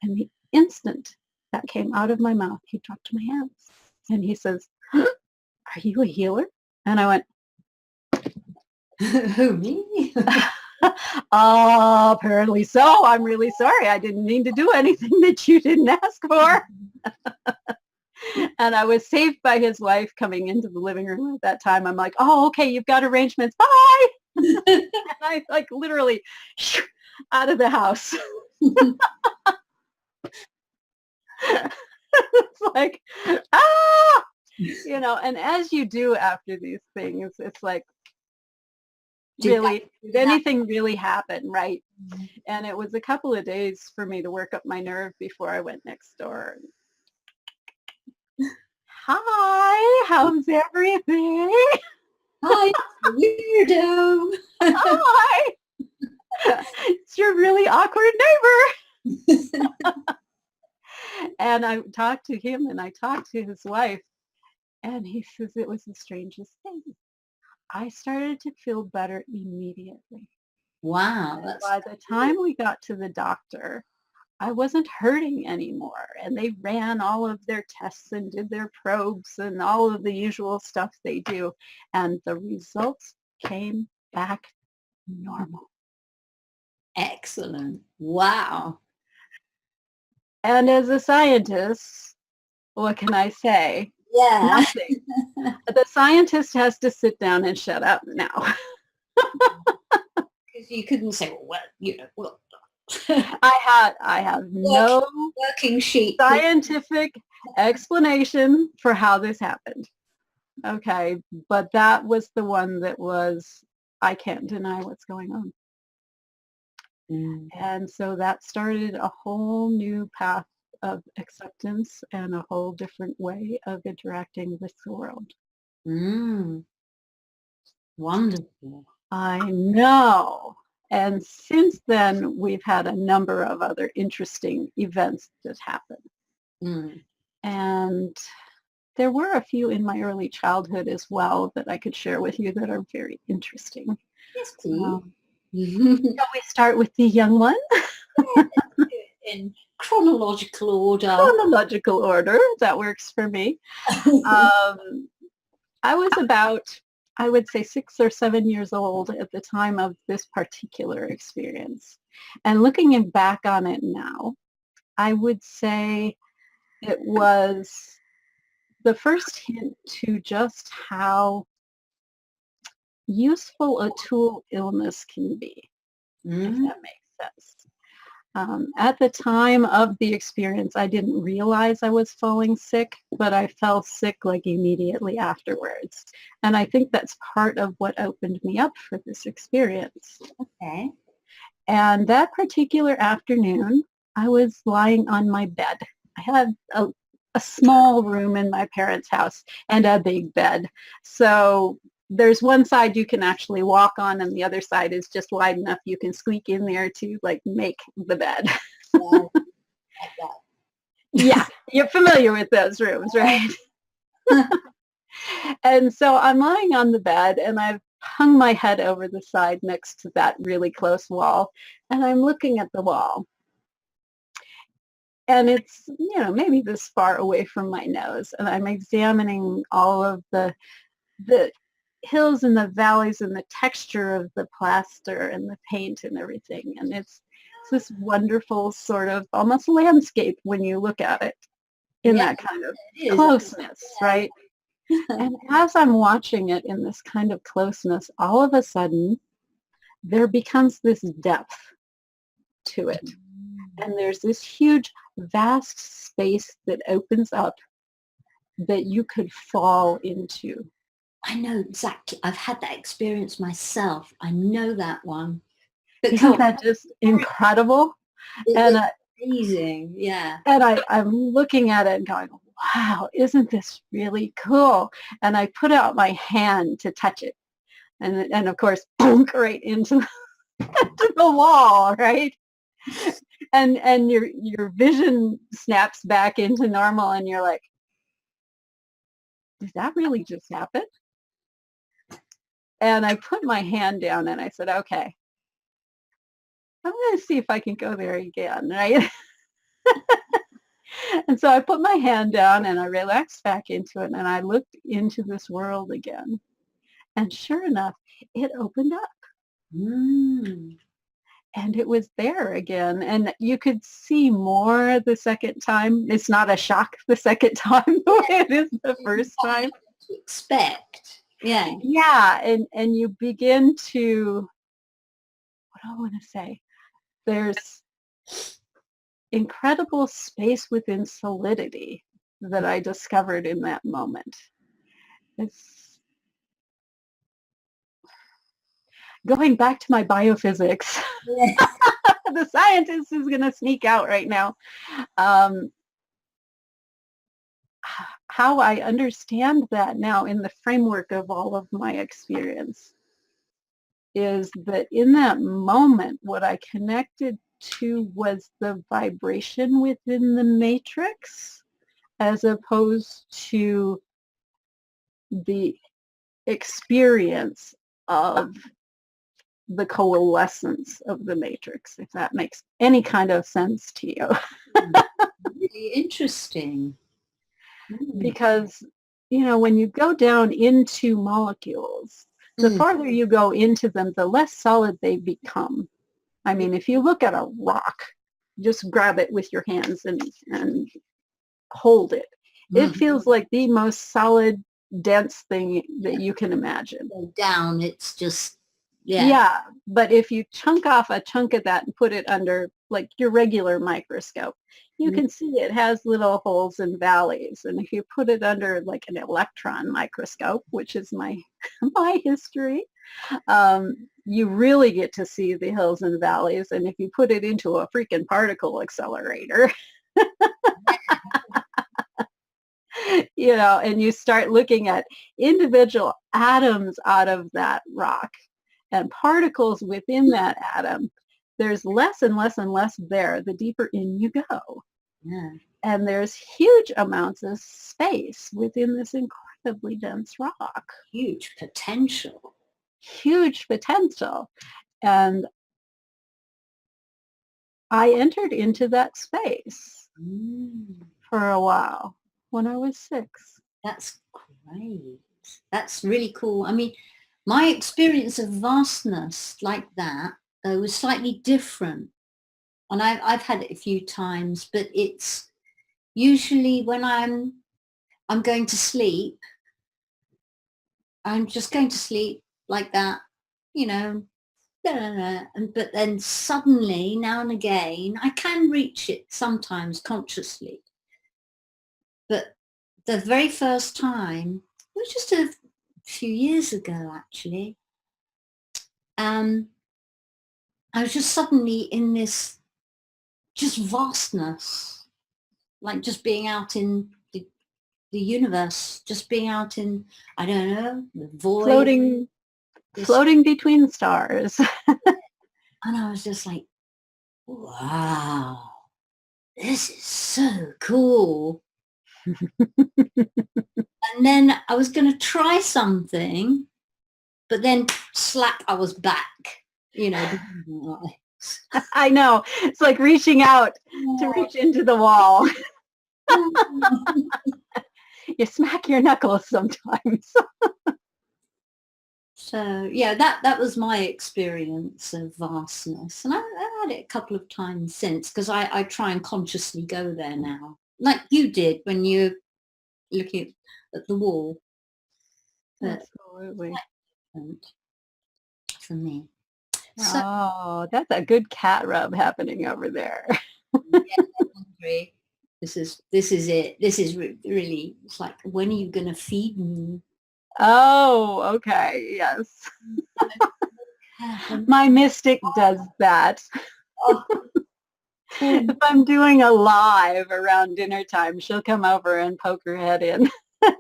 And the instant that came out of my mouth, he dropped my hands. And he says, are you a healer? And I went, Who, me? Apparently so. I'm really sorry. I didn't mean to do anything that you didn't ask for. And I was saved by his wife coming into the living room at that time. I'm like, oh, okay, you've got arrangements. Bye. And I like literally out of the house. It's like, ah, and as you do after these things, it's like, did anything really happen, right? Mm-hmm. And it was a couple of days for me to work up my nerve before I went next door. Hi, how's everything? Hi, weirdo. Hi. It's your really awkward neighbor. And I talked to him and I talked to his wife, and he says it was the strangest thing. I started to feel better immediately. Wow. And by the time we got to the doctor, I wasn't hurting anymore. And they ran all of their tests and did their probes and all of the usual stuff they do. And the results came back normal. Excellent. Wow. And as a scientist, what can I say? Yeah. Nothing. The scientist has to sit down and shut up now. Because you couldn't say, well, I have no working sheet scientific explanation for how this happened. Okay, but that was the one that was, I can't deny what's going on. Mm. And so that started a whole new path of acceptance and a whole different way of interacting with the world. Mm. Wonderful. I know. And since then, we've had a number of other interesting events that happened. Mm. And there were a few in my early childhood as well that I could share with you that are very interesting. Yes, please. Shall we start with the young one? In chronological order. Chronological order. That works for me. I was about, I would say, 6 or 7 years old at the time of this particular experience. And looking back on it now, I would say it was the first hint to just how useful a tool illness can be, if that makes sense. At the time of the experience, I didn't realize I was falling sick, but I fell sick like immediately afterwards. And I think that's part of what opened me up for this experience. Okay. And that particular afternoon, I was lying on my bed. I had a small room in my parents' house and a big bed. So there's one side you can actually walk on and the other side is just wide enough you can squeak in there to like make the bed. Yeah, you're familiar with those rooms, right? And so I'm lying on the bed and I've hung my head over the side next to that really close wall and I'm looking at the wall. And it's, maybe this far away from my nose and I'm examining all of the hills and the valleys and the texture of the plaster and the paint and everything. And it's this wonderful sort of almost landscape when you look at it in that kind of closeness, right? And as I'm watching it in this kind of closeness, all of a sudden there becomes this depth to it. And there's this huge, vast space that opens up that you could fall into. I know exactly. I've had that experience myself. I know that one. Isn't that just incredible? And amazing, yeah. And I'm looking at it and going, wow, isn't this really cool? And I put out my hand to touch it. And of course, boom, right into the wall, right? And your vision snaps back into normal and you're like, did that really just happen? And I put my hand down and I said, okay, I'm going to see if I can go there again, right? And so I put my hand down and I relaxed back into it and I looked into this world again. And sure enough, it opened up. and it was there again. And you could see more the second time. It's not a shock the second time the way it is the first time. To expect. Yeah. Yeah, and you begin to, what do I want to say? There's incredible space within solidity that I discovered in that moment. It's going back to my biophysics. Yeah. The scientist is going to sneak out right now. How I understand that now in the framework of all of my experience is that in that moment, what I connected to was the vibration within the matrix as opposed to the experience of the coalescence of the matrix, if that makes any kind of sense to you. Really interesting. Because, when you go down into molecules, the farther you go into them, the less solid they become. I mean, if you look at a rock, just grab it with your hands and hold it. It feels like the most solid, dense thing that you can imagine. Down, it's just, yeah. But if you chunk off a chunk of that and put it under like your regular microscope, you can see it has little holes and valleys. And if you put it under like an electron microscope, which is my history, you really get to see the hills and valleys. And if you put it into a freaking particle accelerator, and you start looking at individual atoms out of that rock and particles within that atom, there's less and less and less there the deeper in you go. Yeah. And there's huge amounts of space within this incredibly dense rock. Huge potential. Huge potential. And I entered into that space for a while when I was 6. That's great. That's really cool. I mean, my experience of vastness like that was slightly different. And I've had it a few times, but it's usually when I'm going to sleep. I'm just going to sleep like that, but then suddenly, now and again, I can reach it sometimes consciously. But the very first time, it was just a few years ago, actually. I was just suddenly in this just vastness, like just being out in the universe, just being out in, I don't know, the void. Floating between stars. And I was just like, wow, this is so cool. And then I was going to try something, but then slap, I was back, I know. It's like reaching out to reach into the wall. You smack your knuckles sometimes. So yeah, that was my experience of vastness. And I've had it a couple of times since, because I try and consciously go there now, like you did when you're looking at the wall. But absolutely. For me. So, that's a good cat rub happening over there. Yeah, this is it. This is really, it's like, when are you going to feed me? Oh, okay. Yes. My mystic does that. Oh. If I'm doing a live around dinner time, she'll come over and poke her head in,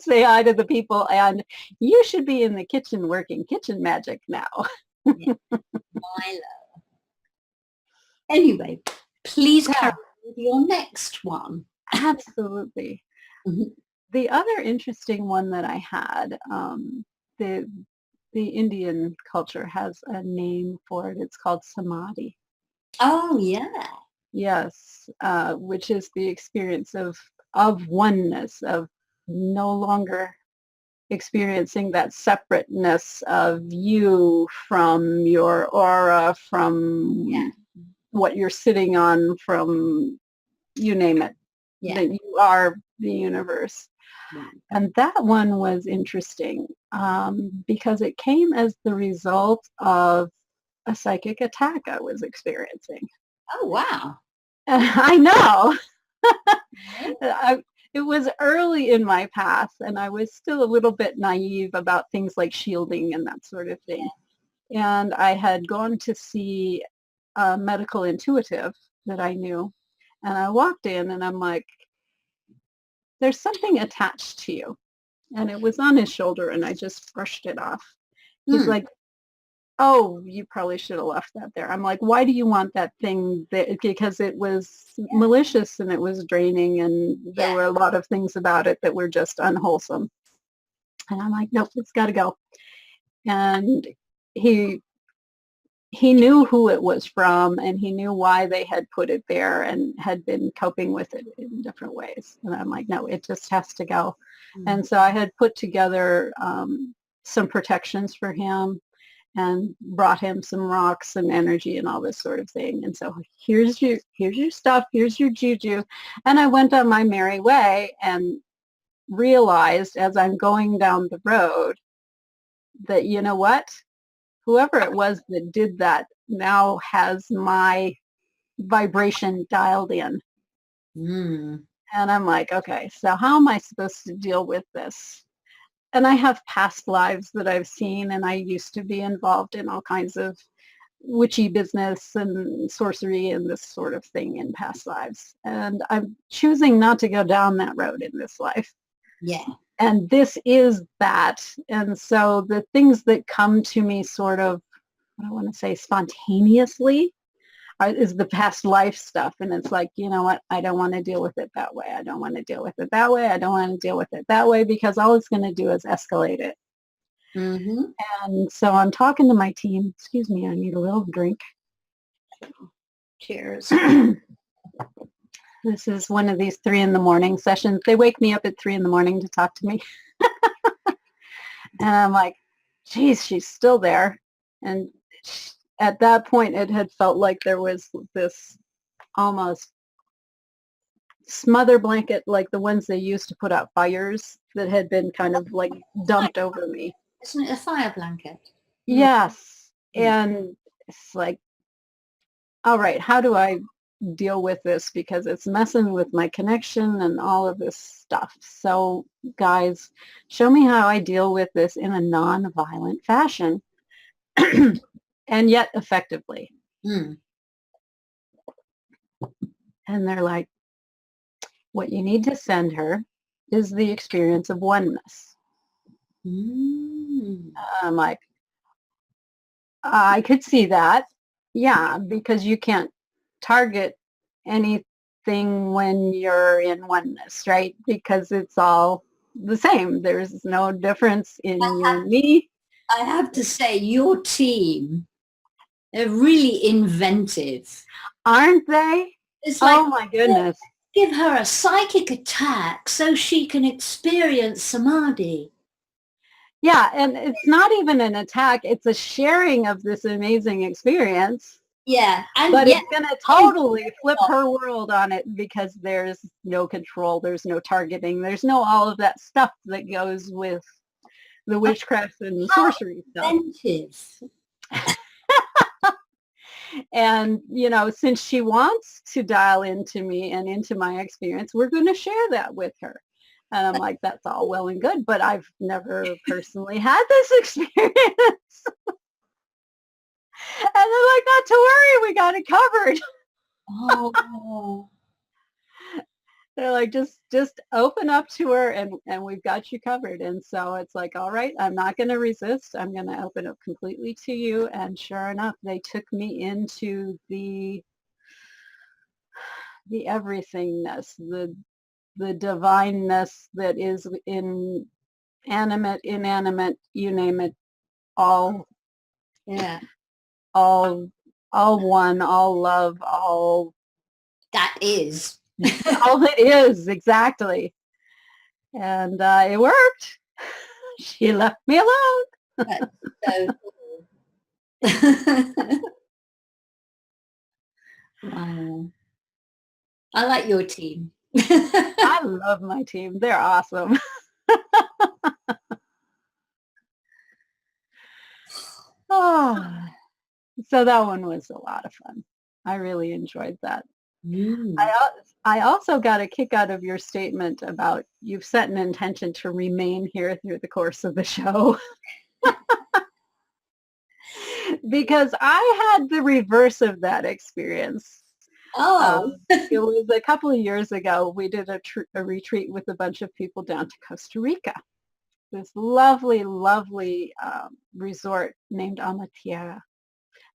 say hi to the people, and you should be in the kitchen working kitchen magic now. Yeah. Milo. Anyway, please carry on with your next one. Absolutely. The other interesting one that I had, the Indian culture has a name for it. It's called samadhi. Oh, yeah. Yes, which is the experience of oneness, of no longer experiencing that separateness of you from your aura, from what you're sitting on from, you name it, that you are the universe. And that one was interesting because it came as the result of a psychic attack I was experiencing. Oh, wow. I know. It was early in my path, and I was still a little bit naive about things like shielding and that sort of thing. And I had gone to see a medical intuitive that I knew, and I walked in, and I'm like, there's something attached to you. And it was on his shoulder, and I just brushed it off. He's like, oh, you probably should have left that there. I'm like, why do you want that thing there? Because it was malicious and it was draining, and there were a lot of things about it that were just unwholesome. And I'm like, nope, it's got to go. And he knew who it was from, and he knew why they had put it there and had been coping with it in different ways. And I'm like, no, it just has to go. And so I had put together some protections for him and brought him some rocks and energy and all this sort of thing. And so here's your stuff, here's your juju. And I went on my merry way and realized as I'm going down the road that, you know what? Whoever it was that did that now has my vibration dialed in. And I'm like, okay, so how am I supposed to deal with this? And I have past lives that I've seen, and I used to be involved in all kinds of witchy business and sorcery and this sort of thing in past lives. And I'm choosing not to go down that road in this life. Yeah. And this is that. And so the things that come to me sort of, I don't want to say spontaneously, is the past life stuff. And it's like, you know what? I don't want to deal with it that way. I don't want to deal with it that way. I don't want to deal with it that way, because all it's going to do is escalate it. And so I'm talking to my team. Excuse me, I need a little drink. Cheers. This is one of these 3 a.m. sessions. They wake me up at 3 a.m. to talk to me. And I'm like, geez, she's still there. And at that point, it had felt like there was this almost smother blanket, like the ones they used to put out fires, that had been kind of like dumped over me. Isn't it a fire blanket? Yes. And it's like, all right, how do I deal with this? Because it's messing with my connection and all of this stuff. So guys, show me how I deal with this in a non-violent fashion. And yet effectively. And they're like, what you need to send her is the experience of oneness. I'm like, I could see that. Yeah, because you can't target anything when you're in oneness, right? Because it's all the same. There's no difference in you and me. I have to say, your team, they're really inventive. Aren't they? It's like, oh my goodness. Give her a psychic attack so she can experience samadhi. Yeah, and it's not even an attack. It's a sharing of this amazing experience. Yeah. But it's going to totally flip her world on it, because there's no control. There's no targeting. There's no all of that stuff that goes with the witchcraft and sorcery stuff. And, you know, since she wants to dial into me and into my experience, we're going to share that with her. And I'm like, that's all well and good, but I've never personally had this experience. And they're like, not to worry, we got it covered. Oh. They're like, just open up to her, and we've got you covered. And so it's like, all right, I'm not going to resist. I'm going to open up completely to you. And sure enough, they took me into the everythingness, the divineness that is in animate, inanimate, you name it, all. Yeah. All one, all love, all that is. all that is, exactly. And it worked. She left me alone. That's so cool. Wow. I like your team. I love my team. They're awesome. Oh, so that one was a lot of fun. I really enjoyed that. Mm. I also got a kick out of your statement about you've set an intention to remain here through the course of the show. Because I had the reverse of that experience. Oh. It was a couple of years ago. We did a retreat with a bunch of people down to Costa Rica. This lovely, lovely resort named Amatia.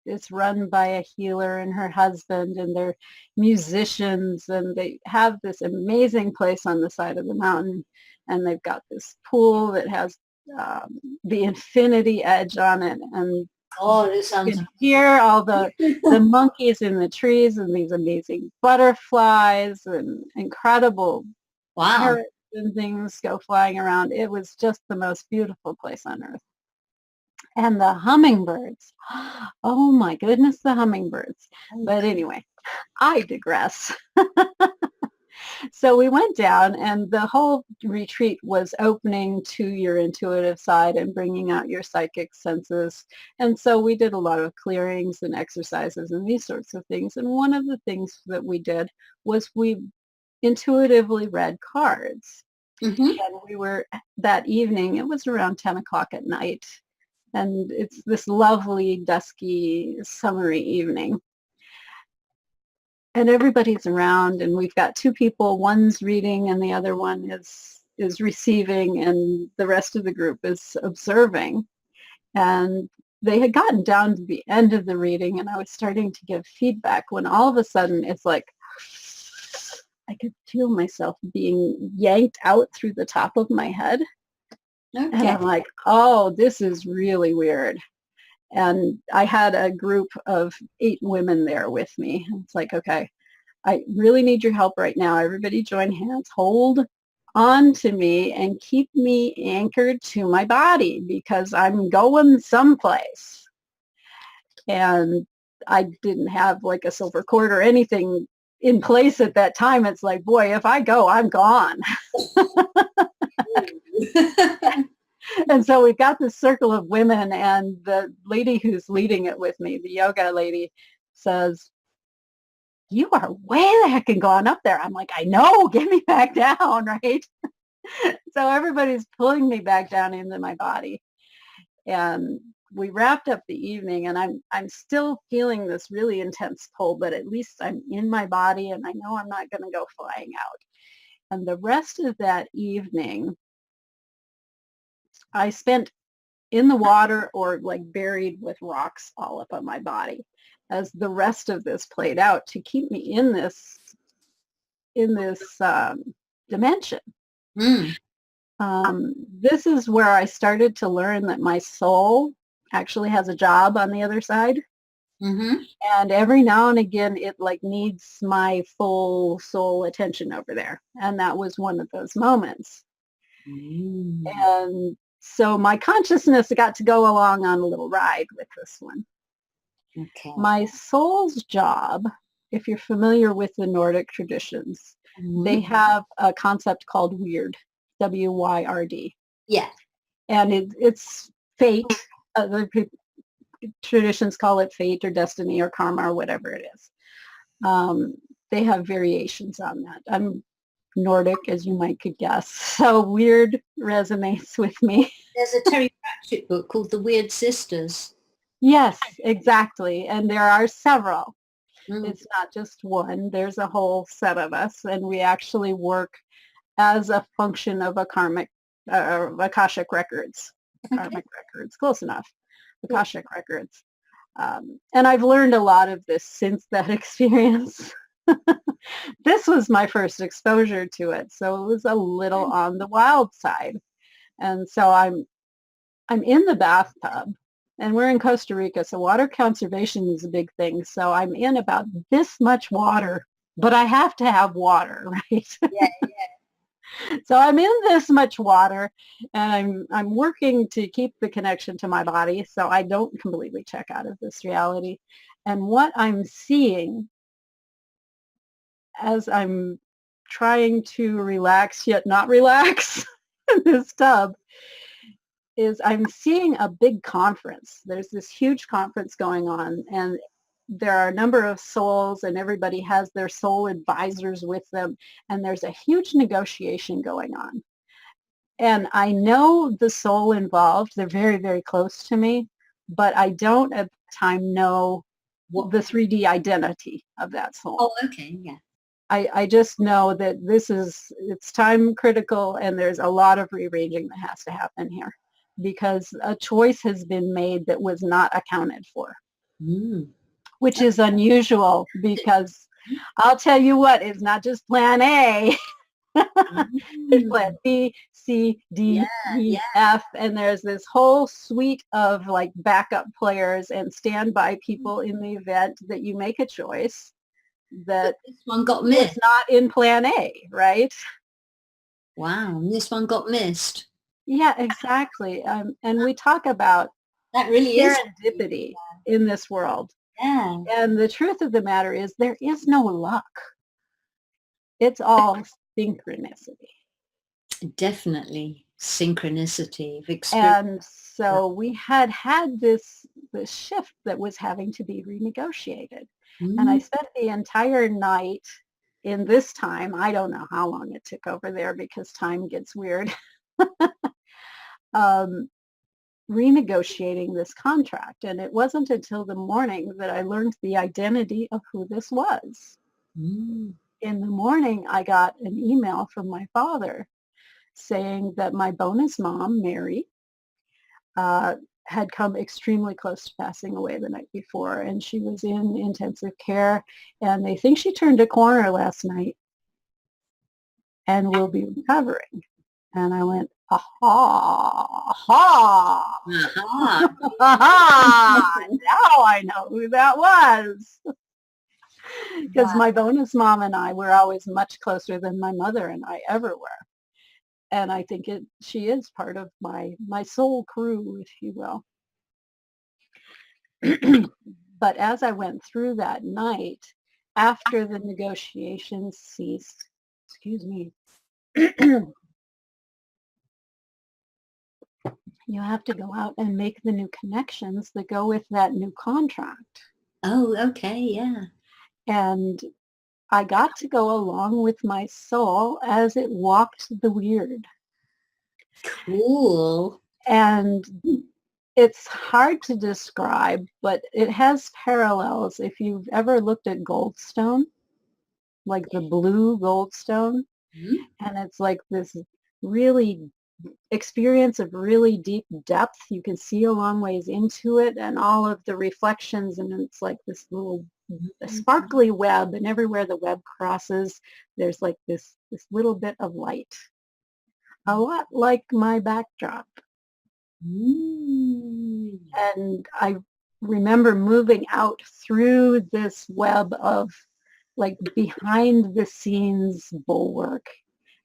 It's run by a healer and her husband, and they're musicians, and they have this amazing place on the side of the mountain, and they've got this pool that has the infinity edge on it, and Oh, this you sounds can hear all the monkeys in the trees and these amazing butterflies and incredible wow. parrots and things go flying around. It was just the most beautiful place on earth. And the hummingbirds. Oh my goodness, the hummingbirds. But anyway, I digress. So we went down, and the whole retreat was opening to your intuitive side and bringing out your psychic senses. And so we did a lot of clearings and exercises and these sorts of things. And one of the things that we did was we intuitively read cards. Mm-hmm. And we were, that evening, it was around 10 o'clock at night. And it's this lovely, dusky, summery evening. And everybody's around, and we've got two people. One's reading, and the other one is receiving, and the rest of the group is observing. And they had gotten down to the end of the reading, and I was starting to give feedback when all of a sudden it's like I could feel myself being yanked out through the top of my head. And Okay. I'm like, oh, this is really weird. And I had a group of 8 women there with me. It's like, okay, I really need your help right now. Everybody join hands, hold on to me, and keep me anchored to my body because I'm going someplace. And I didn't have like a silver cord or anything in place at that time. It's like, boy, if I go, I'm gone. And so we've got this circle of women, and the lady who's leading it with me, the yoga lady, says, you are way the heck and gone up there. I'm like, I know, get me back down, right? So everybody's pulling me back down into my body. And we wrapped up the evening, and I'm still feeling this really intense pull, but at least I'm in my body, and I know I'm not going to go flying out. And the rest of that evening, I spent in the water or like buried with rocks all up on my body as the rest of this played out to keep me in this dimension. Mm. This is where I started to learn that my soul actually has a job on the other side. Mm-hmm. And every now and again, it like needs my full soul attention over there. And that was one of those moments. Mm. And so my consciousness got to go along on a little ride with this one. Okay. My soul's job, if you're familiar with the Nordic traditions, Mm-hmm. they have a concept called Wyrd, W-Y-R-D. Yeah. And it's fate. Other traditions call it fate or destiny or karma or whatever it is. They have variations on that. I'm Nordic, as you might could guess, so Wyrd resonates with me. There's a Terry Pratchett book called The Weird Sisters. Yes, exactly. And there are several. Mm. It's not just one. There's a whole set of us, and we actually work as a function of a karmic, Akashic records. Karmic records, close enough. Akashic records. And I've learned a lot of this since that experience. This was my first exposure to it, so it was a little on the wild side. And so I'm in the bathtub, and we're in Costa Rica, so water conservation is a big thing. So I'm in about this much water, but I have to have water, right? Yeah, yeah. So I'm in this much water, and I'm working to keep the connection to my body so I don't completely check out of this reality. And what I'm seeing as I'm trying to relax yet not relax in this tub, is I'm seeing a big conference. There's this huge conference going on, and there are a number of souls, and everybody has their soul advisors with them, and there's a huge negotiation going on. And I know the soul involved. They're very, very close to me, but I don't at the time know what the 3D identity of that soul. Oh, okay, yeah. I just know that it's time critical, and there's a lot of rearranging that has to happen here, because a choice has been made that was not accounted for, which is unusual, because I'll tell you what, it's not just plan A. There's plan B, C, D, E, F, and there's this whole suite of like backup players and standby people in the event that you make a choice that this one got missed. It's not in plan A, right? Wow, this one got missed. Yeah, exactly. And we talk about that really serendipity in this world. Yeah. And the truth of the matter is there is no luck. It's all synchronicity. Definitely synchronicity of experience. And so we had this shift that was having to be renegotiated. And I spent the entire night in this time. I don't know how long it took over there, because time gets weird. Renegotiating this contract. And it wasn't until the morning that I learned the identity of who this was. In the morning, I got an email from my father saying that my bonus mom, Mary, had come extremely close to passing away the night before, and she was in intensive care, and they think she turned a corner last night and will be recovering. And I went, aha, aha, aha, now I know who that was. Because my bonus mom and I were always much closer than my mother and I ever were. And I think she is part of my soul crew, if you will. But as I went through that night, after the negotiations ceased, excuse me, you have to go out and make the new connections that go with that new contract. Oh, okay, yeah. And I got to go along with my soul as it walked the weird. Cool. And it's hard to describe, but it has parallels. If you've ever looked at goldstone, like the blue goldstone, and it's like this really experience of really deep depth. You can see a long ways into it, and all of the reflections, and it's like this little sparkly web, and everywhere the web crosses, there's like this little bit of light. A lot like my backdrop. And I remember moving out through this web of like behind the scenes bulwark.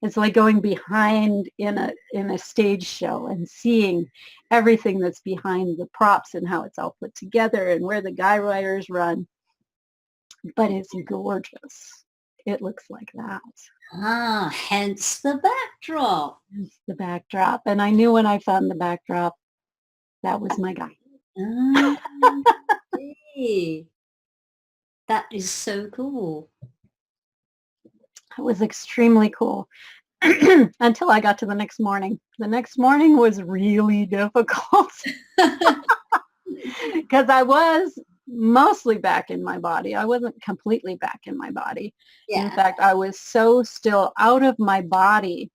It's like going behind in a stage show and seeing everything that's behind the props and how it's all put together and where the guy writers run. But it's gorgeous. It looks like that. Ah, hence the backdrop. Hence the backdrop. And I knew when I found the backdrop, that was my guy. That is so cool. It was extremely cool until I got to the next morning. The next morning was really difficult because I was mostly back in my body. I wasn't completely back in my body. Yeah. In fact, I was so still out of my body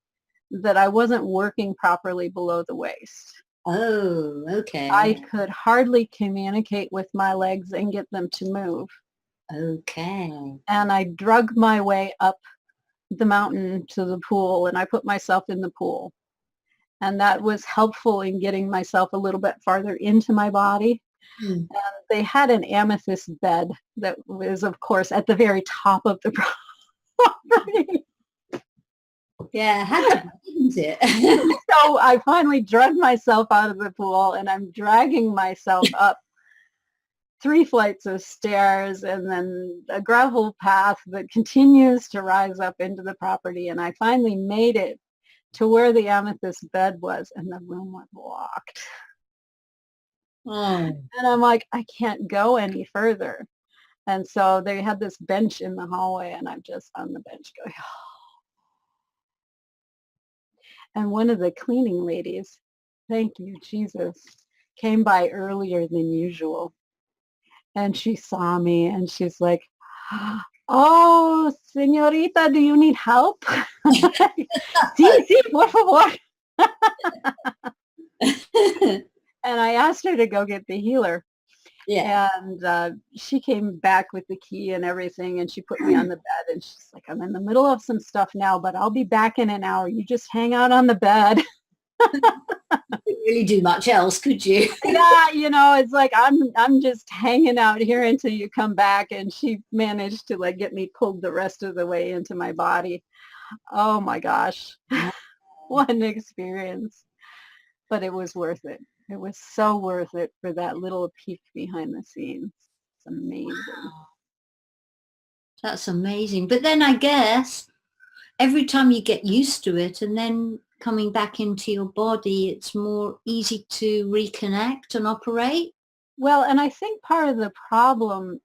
that I wasn't working properly below the waist. Oh, okay. I could hardly communicate with my legs and get them to move. Okay. And I drug my way up the mountain to the pool, and I put myself in the pool. And that was helpful in getting myself a little bit farther into my body. And they had an amethyst bed that was, of course, at the very top of the property. Yeah, it had to be, didn't it? So I finally dragged myself out of the pool, and I'm dragging myself up 3 flights of stairs and then a gravel path that continues to rise up into the property. And I finally made it to where the amethyst bed was, and the room was locked. Oh. And I'm like, I can't go any further. And so they had this bench in the hallway, and I'm just on the bench going, and one of the cleaning ladies, thank you, Jesus, came by earlier than usual. And she saw me and she's like, oh, señorita, do you need help? Sí, sí, por favor. And I asked her to go get the healer. Yeah. And she came back with the key and everything, and she put me on the bed, and she's like, I'm in the middle of some stuff now, but I'll be back in an hour. You just hang out on the bed. Couldn't really do much else, could you? Yeah, it's like I'm just hanging out here until you come back. And she managed to like get me pulled the rest of the way into my body. Oh my gosh. What an experience. But it was worth it. It was so worth it for that little peek behind the scenes. It's amazing. Wow. That's amazing. But then I guess every time you get used to it and then coming back into your body, it's more easy to reconnect and operate. Well, and I think part of the problem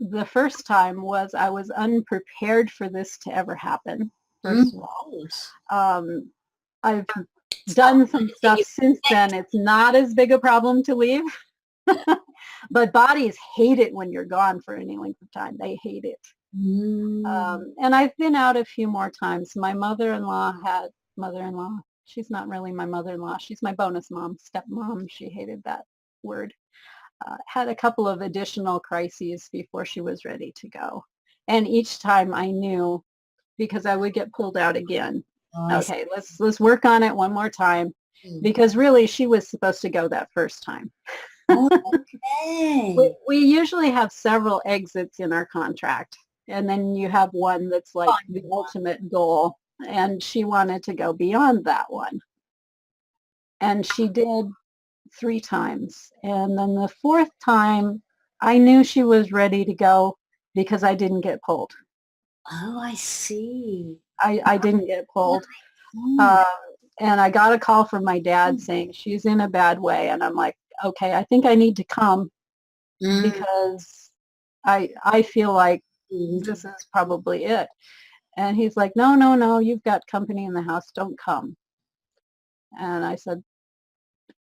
the first time was I was unprepared for this to ever happen, first of all. I've done some stuff since then. It's not as big a problem to leave. But bodies hate it when you're gone for any length of time. They hate it. And I've been out a few more times. My mother-in-law, she's not really my mother-in-law. She's my bonus mom, stepmom. She hated that word. Had a couple of additional crises before she was ready to go. And each time I knew, because I would get pulled out again. Okay, let's work on it one more time. Because really she was supposed to go that first time. Okay. We usually have several exits in our contract. And then you have one that's like the ultimate goal. And she wanted to go beyond that one. And she did 3 times. And then the 4th time, I knew she was ready to go because I didn't get pulled. Oh, I see. I didn't get pulled. And I got a call from my dad saying she's in a bad way. And I'm like, okay, I think I need to come because I feel like this is probably it. And he's like, no, you've got company in the house. Don't come. And I said,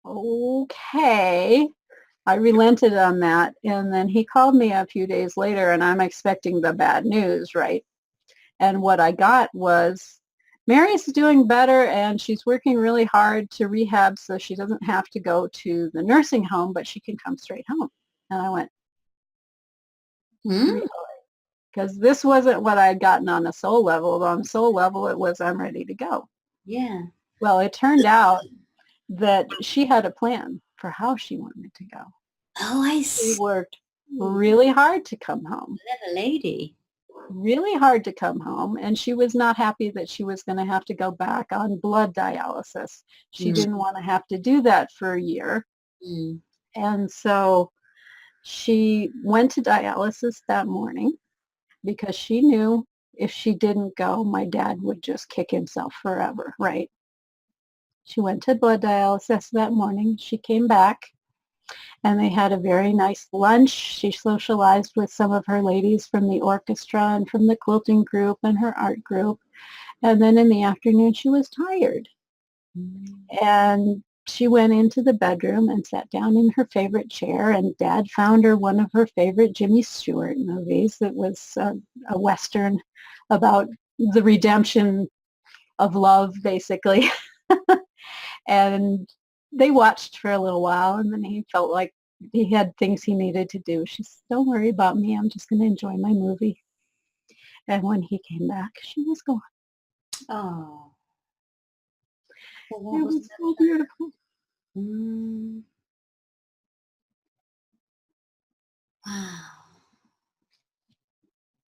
okay. I relented on that. And then he called me a few days later, and I'm expecting the bad news, right? And what I got was, Mary's doing better, and she's working really hard to rehab so she doesn't have to go to the nursing home, but she can come straight home. And I went, really? Because this wasn't what I had gotten on a soul level. On soul level, it was, I'm ready to go. Yeah. Well, it turned out that she had a plan for how she wanted to go. Oh, I see. She worked really hard to come home. Clever lady. Really hard to come home. And she was not happy that she was going to have to go back on blood dialysis. She didn't want to have to do that for a year. And so she went to dialysis that morning because she knew if she didn't go, my dad would just kick himself forever, right? She went to blood dialysis that morning. She came back, and they had a very nice lunch. She socialized with some of her ladies from the orchestra and from the quilting group and her art group. And then in the afternoon, she was tired. And she went into the bedroom and sat down in her favorite chair, and Dad found her one of her favorite Jimmy Stewart movies. It was a Western about the redemption of love, basically. And they watched for a little while, and then he felt like he had things he needed to do. She said, don't worry about me. I'm just going to enjoy my movie. And when he came back, she was gone. Oh. It was so beautiful. Wow.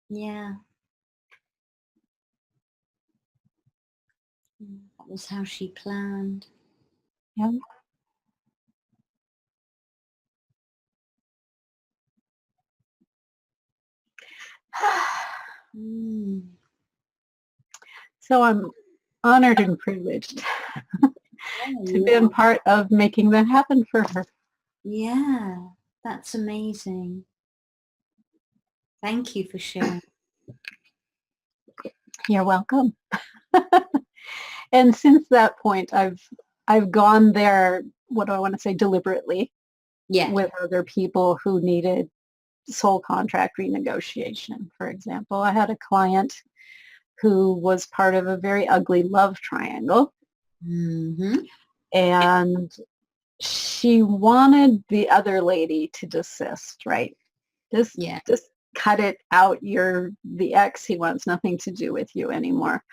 Yeah. That was how she planned. Yeah. Mm. So I'm honored and privileged Oh, to be a part of making that happen for her. yeah, that's amazing. Thank you for sharing. You're welcome. And since that point, I've gone there, what do I want to say, deliberately Yeah. with other people who needed soul contract renegotiation. For example, I had a client who was part of a very ugly love triangle, Mm-hmm. and she wanted the other lady to desist, right? Yeah. Just cut it out. You're the ex. He wants nothing to do with you anymore.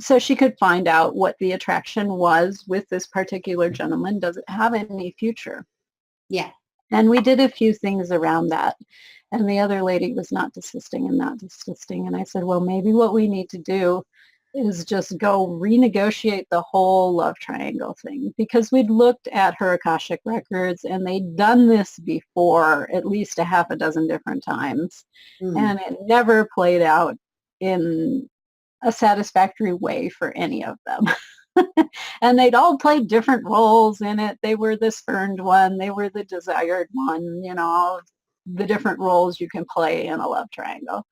So she could find out what the attraction was with this particular gentleman. Does it have any future? Yeah. And we did a few things around that. And the other lady was not desisting and not desisting. And I said, well, maybe what we need to do is just go renegotiate the whole love triangle thing, because we'd looked at her Akashic records and they'd done this before at least a half a dozen different times. And it never played out in a satisfactory way for any of them. And they'd all played different roles in it. They were the spurned one, they were the desired one, all the different roles you can play in a love triangle.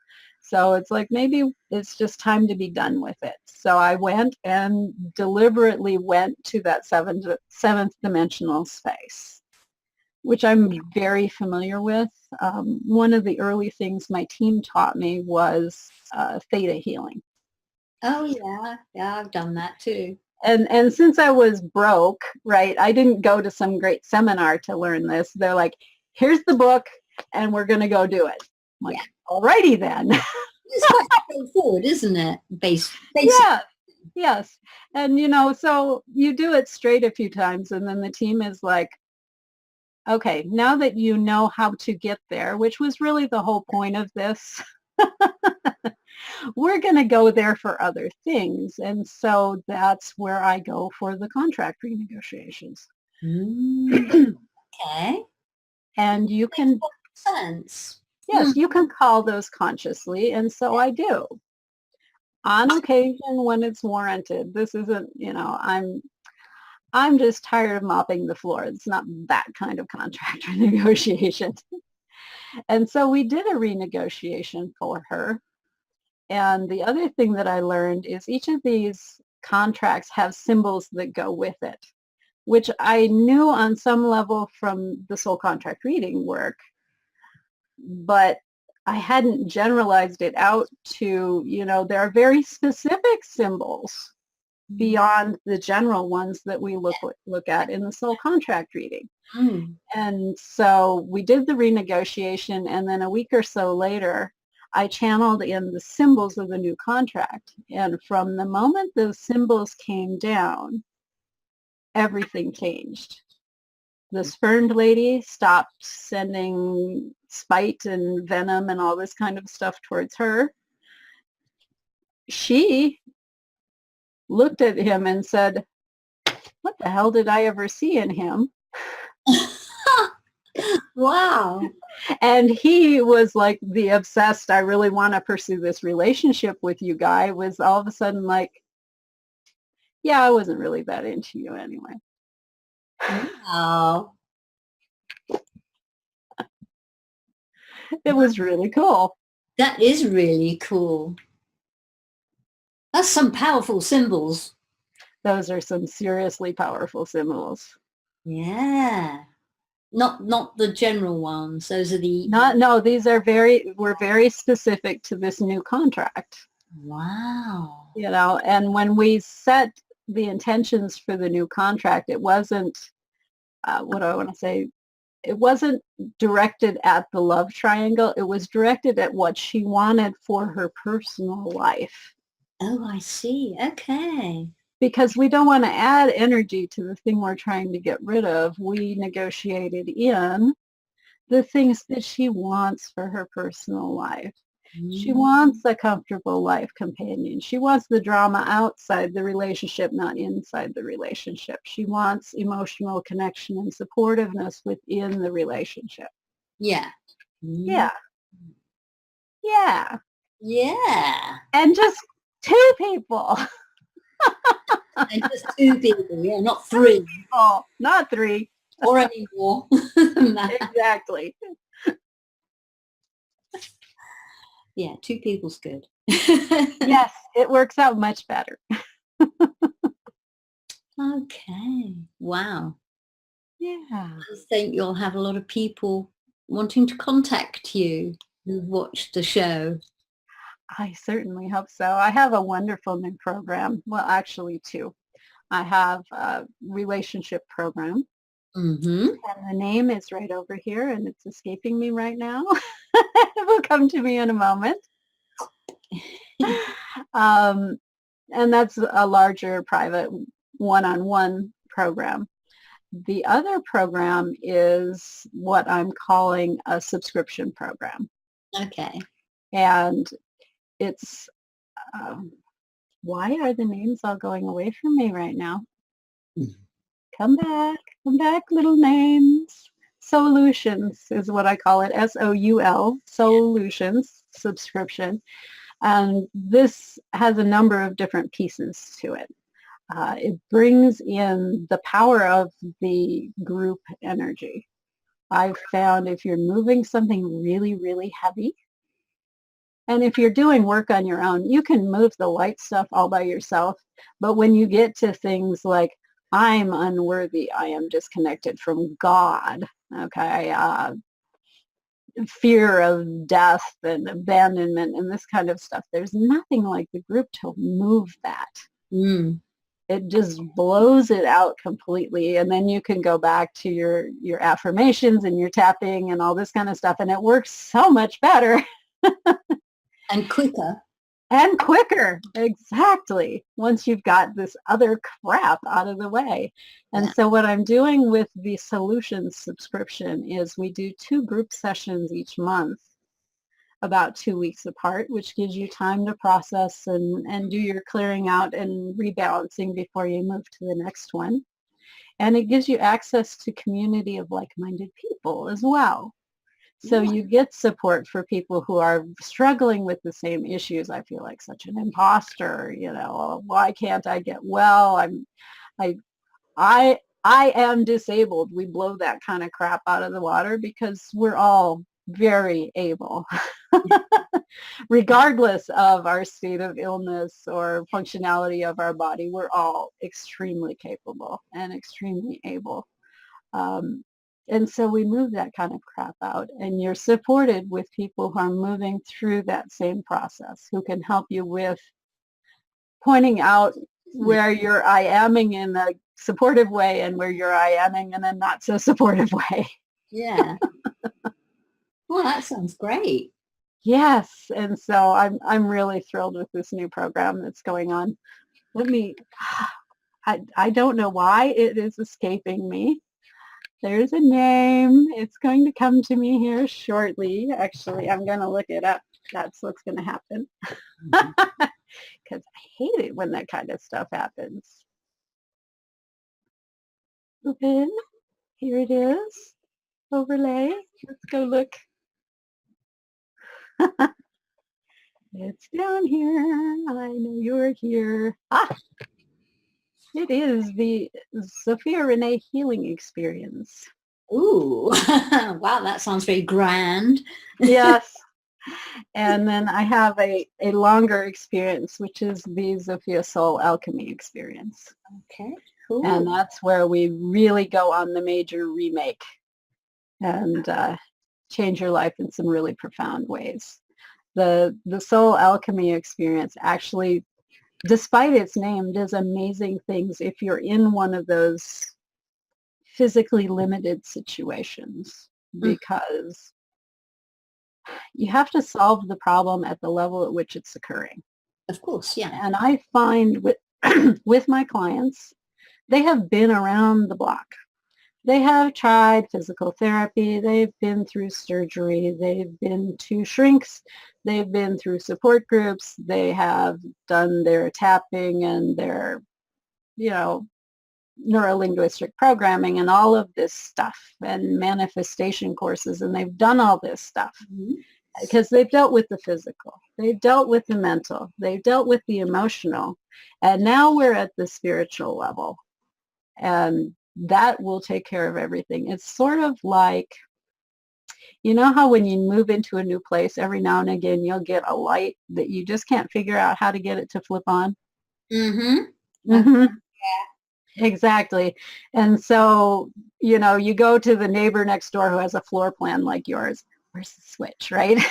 So it's like, maybe it's just time to be done with it. So I went and deliberately went to that seventh dimensional space, which I'm very familiar with. One of the early things my team taught me was theta healing. Oh, yeah. Yeah, I've done that too. And since I was broke, right, I didn't go to some great seminar to learn this. They're like, here's the book, and we're going to go do it. I'm like, alrighty then. It's quite straightforward, isn't it? Basic. Yeah, yes. And, so you do it straight a few times, and then the team is like, okay, now that you know how to get there, which was really the whole point of this, we're going to go there for other things. And so that's where I go for the contract renegotiations. Okay. And you can, sense. yes, you can call those consciously. And so I do. On occasion when it's warranted. This isn't, I'm just tired of mopping the floor. It's not that kind of contract renegotiation. And so we did a renegotiation for her. And the other thing that I learned is each of these contracts have symbols that go with it, which I knew on some level from the soul contract reading work, but I hadn't generalized it out to, there are very specific symbols beyond the general ones that we look at in the soul contract reading. And so we did the renegotiation, and then a week or so later, I channeled in the symbols of the new contract. And from the moment those symbols came down, everything changed. The spurned lady stopped sending spite and venom and all this kind of stuff towards her. She looked at him and said, what the hell did I ever see in him? Wow. And he was like the obsessed, I really want to pursue this relationship with you guy, was all of a sudden like, yeah, I wasn't really that into you anyway. Wow. It was really cool. That is really cool. That's some powerful symbols. Those are some seriously powerful symbols. Yeah. Not the general ones. Those are the... No, these are were very specific to this new contract. Wow. And when we set the intentions for the new contract, it wasn't, what do I want to say? It wasn't directed at the love triangle. It was directed at what she wanted for her personal life. Oh, I see. Okay. Because we don't want to add energy to the thing we're trying to get rid of. We negotiated in the things that she wants for her personal life. She wants a comfortable life companion. She wants the drama outside the relationship, not inside the relationship. She wants emotional connection and supportiveness within the relationship. Yeah. Yeah. Yeah. Yeah. And just 2 people. And just 2 people, yeah, not 3. Oh, not 3. Or any more. Exactly. Yeah, 2 people's good. Yes, it works out much better. Okay. Wow. Yeah. I think you'll have a lot of people wanting to contact you who've watched the show. I certainly hope so. I have a wonderful new program. Well, actually 2. I have a relationship program, Mm-hmm. and the name is right over here, and it's escaping me right now. It will come to me in a moment. Um, and that's a larger private one-on-one program. The other program is what I'm calling a subscription program. Okay. And it's, why are the names all going away from me right now? Come back, little names. Solutions is what I call it, S-O-U-L, Solutions subscription. And this has a number of different pieces to it. It brings in the power of the group energy. I've found if you're moving something really, really heavy, and if you're doing work on your own, you can move the light stuff all by yourself. But when you get to things like, I'm unworthy, I am disconnected from God, okay, fear of death and abandonment and this kind of stuff, there's nothing like the group to move that. Mm. It just blows it out completely, and then you can go back to your affirmations and your tapping and all this kind of stuff, and it works so much better. And quicker. And quicker, exactly, once you've got this other crap out of the way. And so what I'm doing with the Solutions subscription is we do 2 group sessions each month, about 2 weeks apart, which gives you time to process and do your clearing out and rebalancing before you move to the next one. And it gives you access to community of like-minded people as well. So you get support for people who are struggling with the same issues. I feel like such an imposter, why can't I get well? I I am disabled. We blow that kind of crap out of the water because we're all very able, regardless of our state of illness or functionality of our body. We're all extremely capable and extremely able. And so we move that kind of crap out, and you're supported with people who are moving through that same process, who can help you with pointing out where you're I-aming in a supportive way and where you're I-aming in a not so supportive way. Yeah. Well, that sounds great. Yes, and so I'm really thrilled with this new program that's going on. I don't know why it is escaping me. There's a name. It's going to come to me here shortly. Actually, I'm going to look it up. That's what's going to happen. Because I hate it when that kind of stuff happens. Open. Here it is. Overlay. Let's go look. It's down here. I know you're here. It is the ZofiaRennea healing experience. Ooh, wow, that sounds very grand. Yes. And then I have a longer experience, which is the Zofia Soul Alchemy experience. Okay, cool. And that's where we really go on the major remake and change your life in some really profound ways. The Soul Alchemy experience actually, despite its name, does amazing things if you're in one of those physically limited situations, because you have to solve the problem at the level at which it's occurring. Of course, yeah. And I find with with my clients, they have been around the block. They have tried physical therapy, they've been through surgery, they've been to shrinks, they've been through support groups, they have done their tapping and their, neurolinguistic programming and all of this stuff and manifestation courses, and they've done all this stuff. Mm-hmm. because they've dealt with the physical, they've dealt with the mental, they've dealt with the emotional, and now we're at the spiritual level, and that will take care of everything. It's sort of like, you know how when you move into a new place, every now and again you'll get a light that you just can't figure out how to get it to flip on? Mm-hmm. Mm-hmm. Exactly. And so, you know, you go to the neighbor next door who has a floor plan like yours. Where's the switch, right?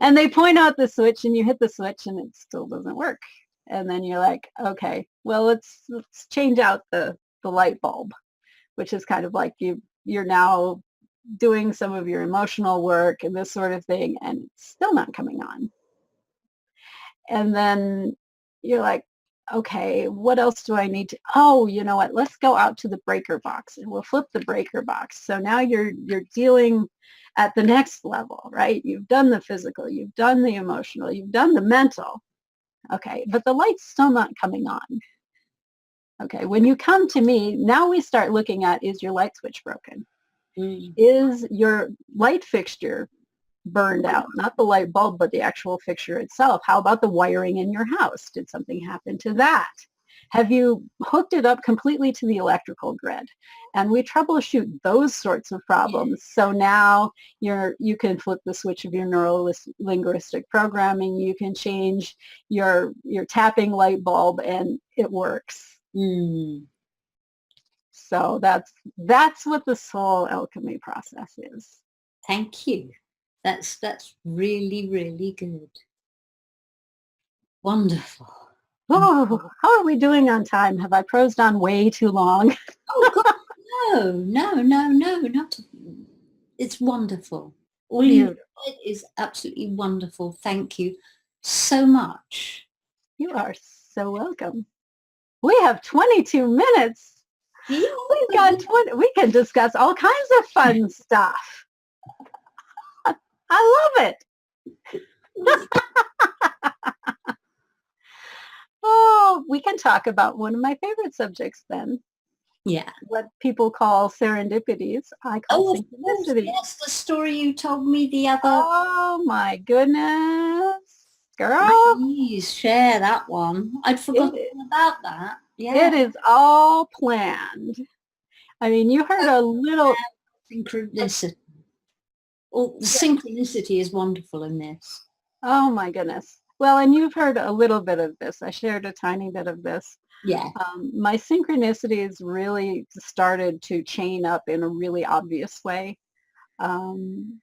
And they point out the switch and you hit the switch and it still doesn't work. And then you're like, okay, well, let's change out the light bulb, which is kind of like you're now doing some of your emotional work and this sort of thing, and it's still not coming on. And then you're like, okay, what else do I need to, oh, you know what, let's go out to the breaker box and we'll flip the breaker box. So now you're dealing at the next level, right? You've done the physical, you've done the emotional, you've done the mental. Okay, but the light's still not coming on. Okay, when you come to me, now we start looking at, is your light switch broken? Is your light fixture burned out? Not the light bulb, but the actual fixture itself. How about the wiring in your house? Did something happen to that? Have you hooked it up completely to the electrical grid? And we troubleshoot those sorts of problems. So now you can flip the switch of your neuro-linguistic programming. You can change your tapping light bulb and it works. So that's what the soul alchemy process is. Thank you. That's really, really good. Wonderful. Oh, how are we doing on time? Have I prosed on way too long? Oh, God, no, not. It's wonderful. All you did is absolutely wonderful. Thank you so much. You are so welcome. We have 22 minutes. Yeah. We've got 20. We can discuss all kinds of fun stuff. I love it. Oh, we can talk about one of my favorite subjects then. Yeah. What people call serendipities, I call synchronicities. Yes, the story you told me the other. Oh my goodness, girl! Please share that one. I'd forgotten about that. Yeah. It is all planned. I mean, you heard a little synchronicity. Well, the synchronicity is wonderful in this. Oh my goodness. Well, and you've heard a little bit of this. I shared a tiny bit of this. Yeah. My synchronicities really started to chain up in a really obvious way in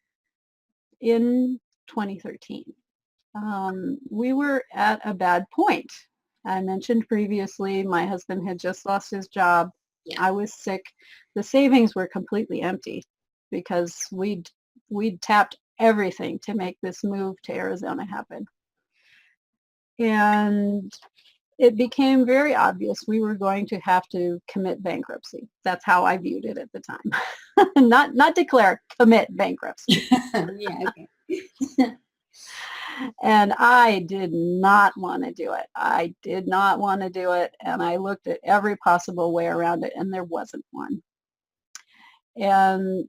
2013. We were at a bad point. I mentioned previously my husband had just lost his job. Yeah. I was sick. The savings were completely empty because we'd tapped everything to make this move to Arizona happen. And it became very obvious we were going to have to commit bankruptcy. That's how I viewed it at the time. not declare, commit bankruptcy. Yeah, okay. And I did not want to do it. I did not want to do it. And I looked at every possible way around it, and there wasn't one. And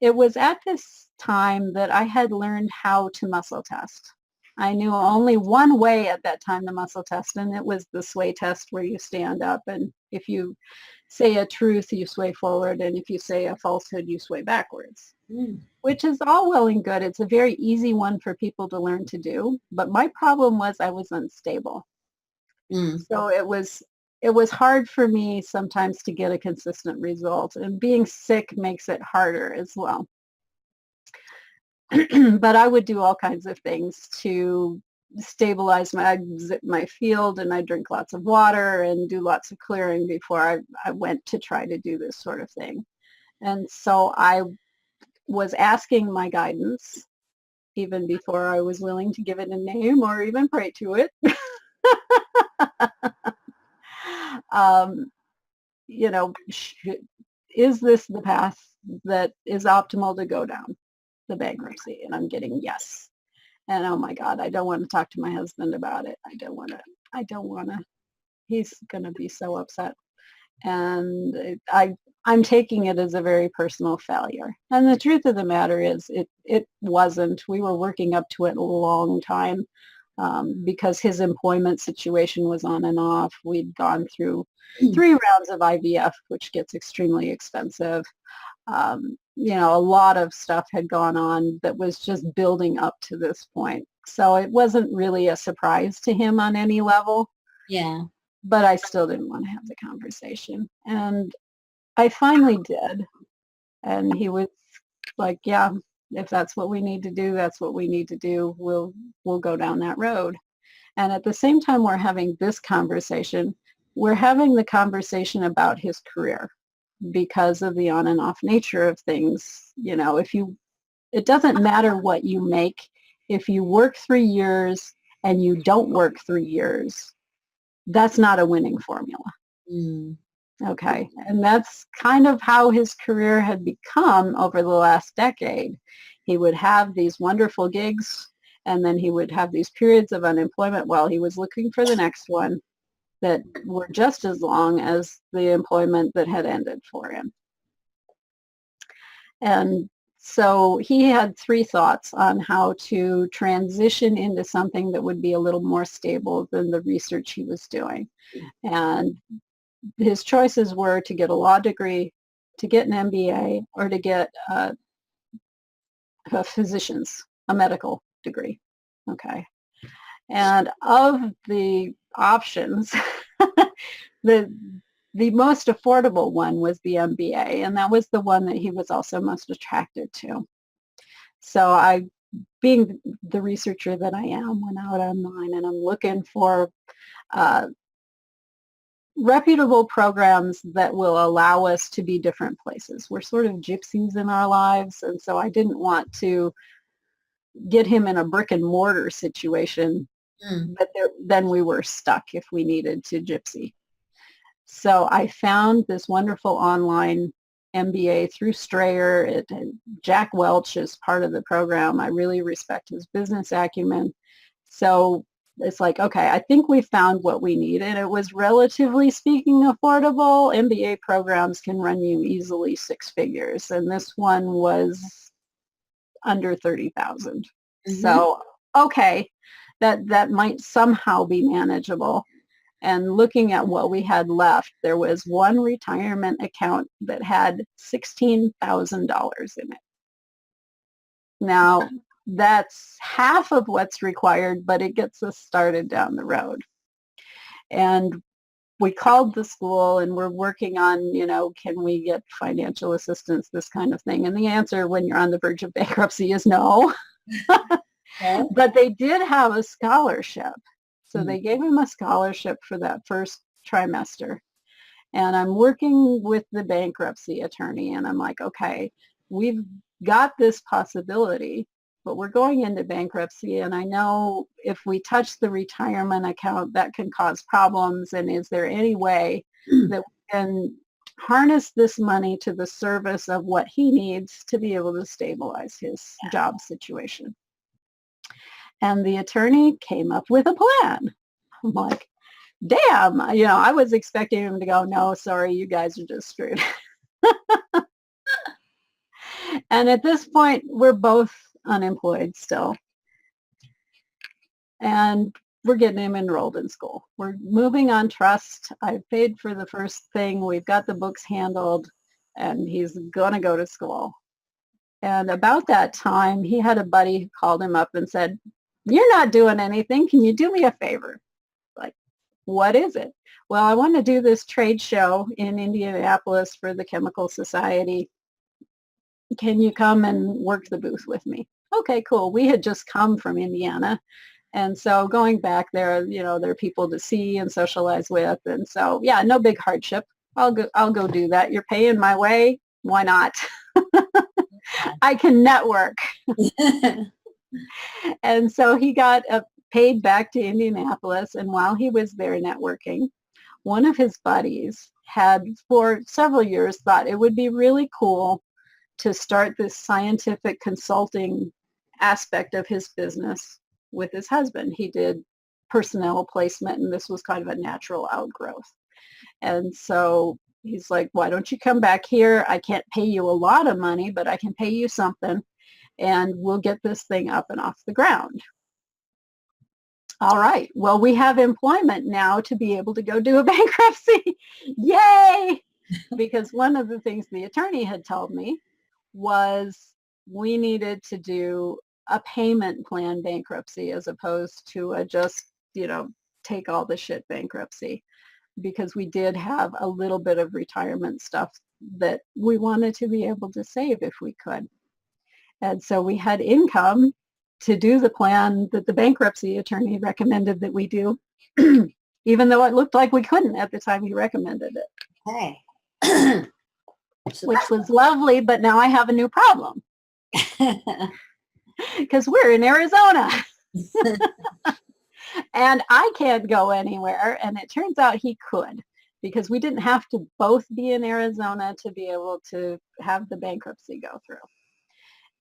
it was at this time that I had learned how to muscle test. I knew only one way at that time to muscle test, and it was the sway test where you stand up, and if you say a truth, you sway forward, and if you say a falsehood, you sway backwards, which is all well and good. It's a very easy one for people to learn to do, but my problem was I was unstable. So it was hard for me sometimes to get a consistent result, and being sick makes it harder as well. But I would do all kinds of things to stabilize I'd zip my field, and I'd drink lots of water and do lots of clearing before I went to try to do this sort of thing. And so I was asking my guidance even before I was willing to give it a name or even pray to it. You know, is this the path that is optimal to go down, the bankruptcy? And I'm getting yes. And oh my God, I don't want to talk to my husband about it. I don't want to. He's going to be so upset. And I'm taking it as a very personal failure. And the truth of the matter is it wasn't. We were working up to it a long time because his employment situation was on and off. We'd gone through 3 rounds of IVF, which gets extremely expensive. A lot of stuff had gone on that was just building up to this point. So it wasn't really a surprise to him on any level. Yeah. But I still didn't want to have the conversation. And I finally did. And he was like, yeah, if that's what we need to do, that's what we need to do. We'll go down that road. And at the same time we're having this conversation, we're having the conversation about his career because of the on and off nature of things. It doesn't matter what you make. If you work 3 years and you don't work 3 years, that's not a winning formula. Okay. And that's kind of how his career had become over the last decade. He would have these wonderful gigs, and then he would have these periods of unemployment while he was looking for the next one that were just as long as the employment that had ended for him. And so he had 3 thoughts on how to transition into something that would be a little more stable than the research he was doing. And his choices were to get a law degree, to get an MBA, or to get a medical degree. Okay. And of the options, the most affordable one was the MBA, and that was the one that he was also most attracted to. So I, being the researcher that I am, went out online and I'm looking for reputable programs that will allow us to be different places. We're sort of gypsies in our lives, and so I didn't want to get him in a brick and mortar situation, but then we were stuck if we needed to gypsy. So I found this wonderful online MBA through Strayer. Jack Welch is part of the program. I really respect his business acumen. So it's like, okay, I think we found what we need. And it was, relatively speaking, affordable. MBA programs can run you easily 6 figures. And this one was under 30,000. So, okay, that might somehow be manageable. And looking at what we had left, there was one retirement account that had $16,000 in it. Now, that's half of what's required, but it gets us started down the road. And we called the school and we're working on, can we get financial assistance, this kind of thing. And the answer when you're on the verge of bankruptcy is no. But they did have a scholarship. So they gave him a scholarship for that first trimester. And I'm working with the bankruptcy attorney and I'm like, okay, we've got this possibility, but we're going into bankruptcy, and I know if we touch the retirement account, that can cause problems, and is there any way that we can harness this money to the service of what he needs to be able to stabilize his job situation? And the attorney came up with a plan. I'm like, damn, I was expecting him to go, no, sorry, you guys are just screwed. And at this point, we're both unemployed still. And we're getting him enrolled in school. We're moving on trust. I've paid for the first thing. We've got the books handled, and he's going to go to school. And about that time, he had a buddy who called him up and said, you're not doing anything. Can you do me a favor? Like, what is it? Well, I want to do this trade show in Indianapolis for the Chemical Society. Can you come and work the booth with me? Okay, cool. We had just come from Indiana. And so going back there, there are people to see and socialize with. And so, yeah, no big hardship. I'll go do that. You're paying my way. Why not? I can network. And so he got paid back to Indianapolis. And while he was there networking, one of his buddies had for several years thought it would be really cool to start this scientific consulting aspect of his business with his husband. He did personnel placement, and this was kind of a natural outgrowth. And so He's like, why don't you come back here? I can't pay you a lot of money, but I can pay you something, and we'll get this thing up and off the ground. All right. Well, we have employment now to be able to go do a bankruptcy. Yay! Because one of the things the attorney had told me was we needed to do a payment plan bankruptcy as opposed to a just, take all the shit bankruptcy, because we did have a little bit of retirement stuff that we wanted to be able to save if we could. And so we had income to do the plan that the bankruptcy attorney recommended that we do, even though it looked like we couldn't at the time he recommended it. Okay. Which was lovely, but now I have a new problem. Because we're in Arizona. And I can't go anywhere, and it turns out he could, because we didn't have to both be in Arizona to be able to have the bankruptcy go through.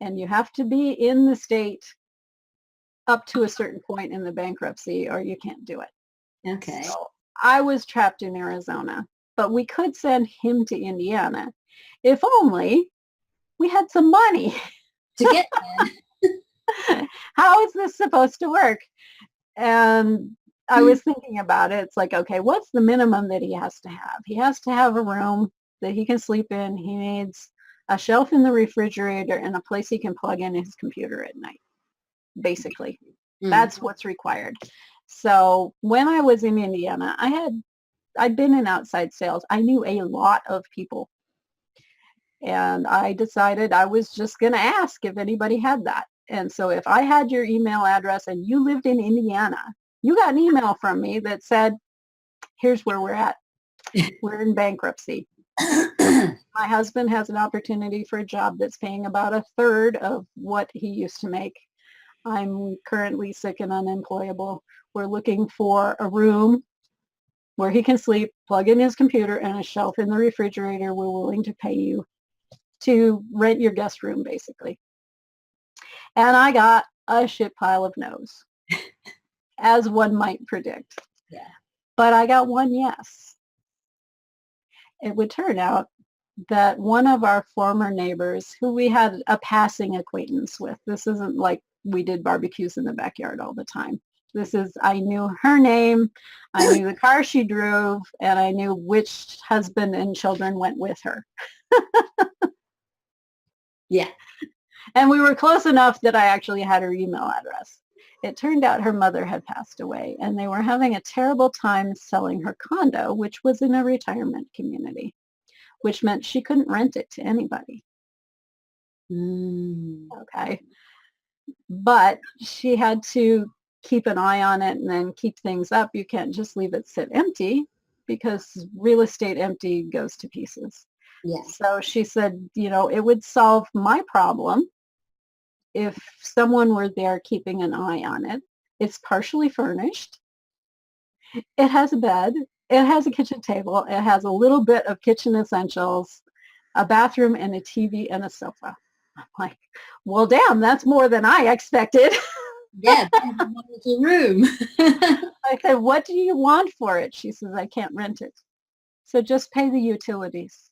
And you have to be in the state up to a certain point in the bankruptcy, or you can't do it. Okay. So I was trapped in Arizona, but we could send him to Indiana if only we had some money. To get there. How is this supposed to work? And I was thinking about it. It's like, okay, what's the minimum that he has to have? He has to have a room that he can sleep in. He needs a shelf in the refrigerator and a place he can plug in his computer at night. Basically, that's what's required. So when I was in Indiana, I'd been in outside sales. I knew a lot of people. And I decided I was just going to ask if anybody had that. And so if I had your email address and you lived in Indiana, you got an email from me that said, here's where we're at. We're in bankruptcy. My husband has an opportunity for a job that's paying about a third of what he used to make. I'm currently sick and unemployable. We're looking for a room where he can sleep, plug in his computer, and a shelf in the refrigerator. We're willing to pay you to rent your guest room, basically. And I got a shit pile of no's, as one might predict. Yeah. But I got one yes. It would turn out that one of our former neighbors, who we had a passing acquaintance with, this isn't like we did barbecues in the backyard all the time. This is, I knew her name, I knew the car she drove, and I knew which husband and children went with her. Yeah. And we were close enough that I actually had her email address. It turned out her mother had passed away, and they were having a terrible time selling her condo, which was in a retirement community, which meant she couldn't rent it to anybody. Okay. But she had to keep an eye on it and then keep things up. You can't just leave it sit empty, because real estate empty goes to pieces. Yes. So she said, it would solve my problem if someone were there keeping an eye on it. It's partially furnished. It has a bed. It has a kitchen table. It has a little bit of kitchen essentials, a bathroom, and a TV and a sofa. I'm like, well, damn, that's more than I expected. Yeah, one little room. I said, what do you want for it? She says, I can't rent it. So just pay the utilities.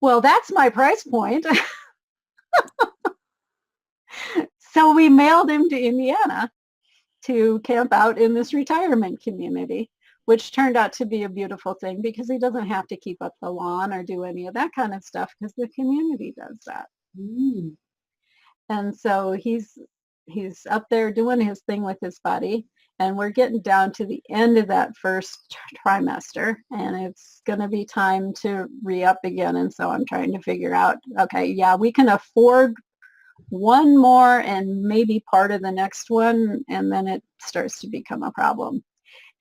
Well, that's my price point. So we mailed him to Indiana to camp out in this retirement community, which turned out to be a beautiful thing, because he doesn't have to keep up the lawn or do any of that kind of stuff, because the community does that. And so he's up there doing his thing with his buddy, and we're getting down to the end of that first trimester, and it's going to be time to re-up again. And so I'm trying to figure out, okay, yeah, we can afford one more and maybe part of the next one, and then it starts to become a problem.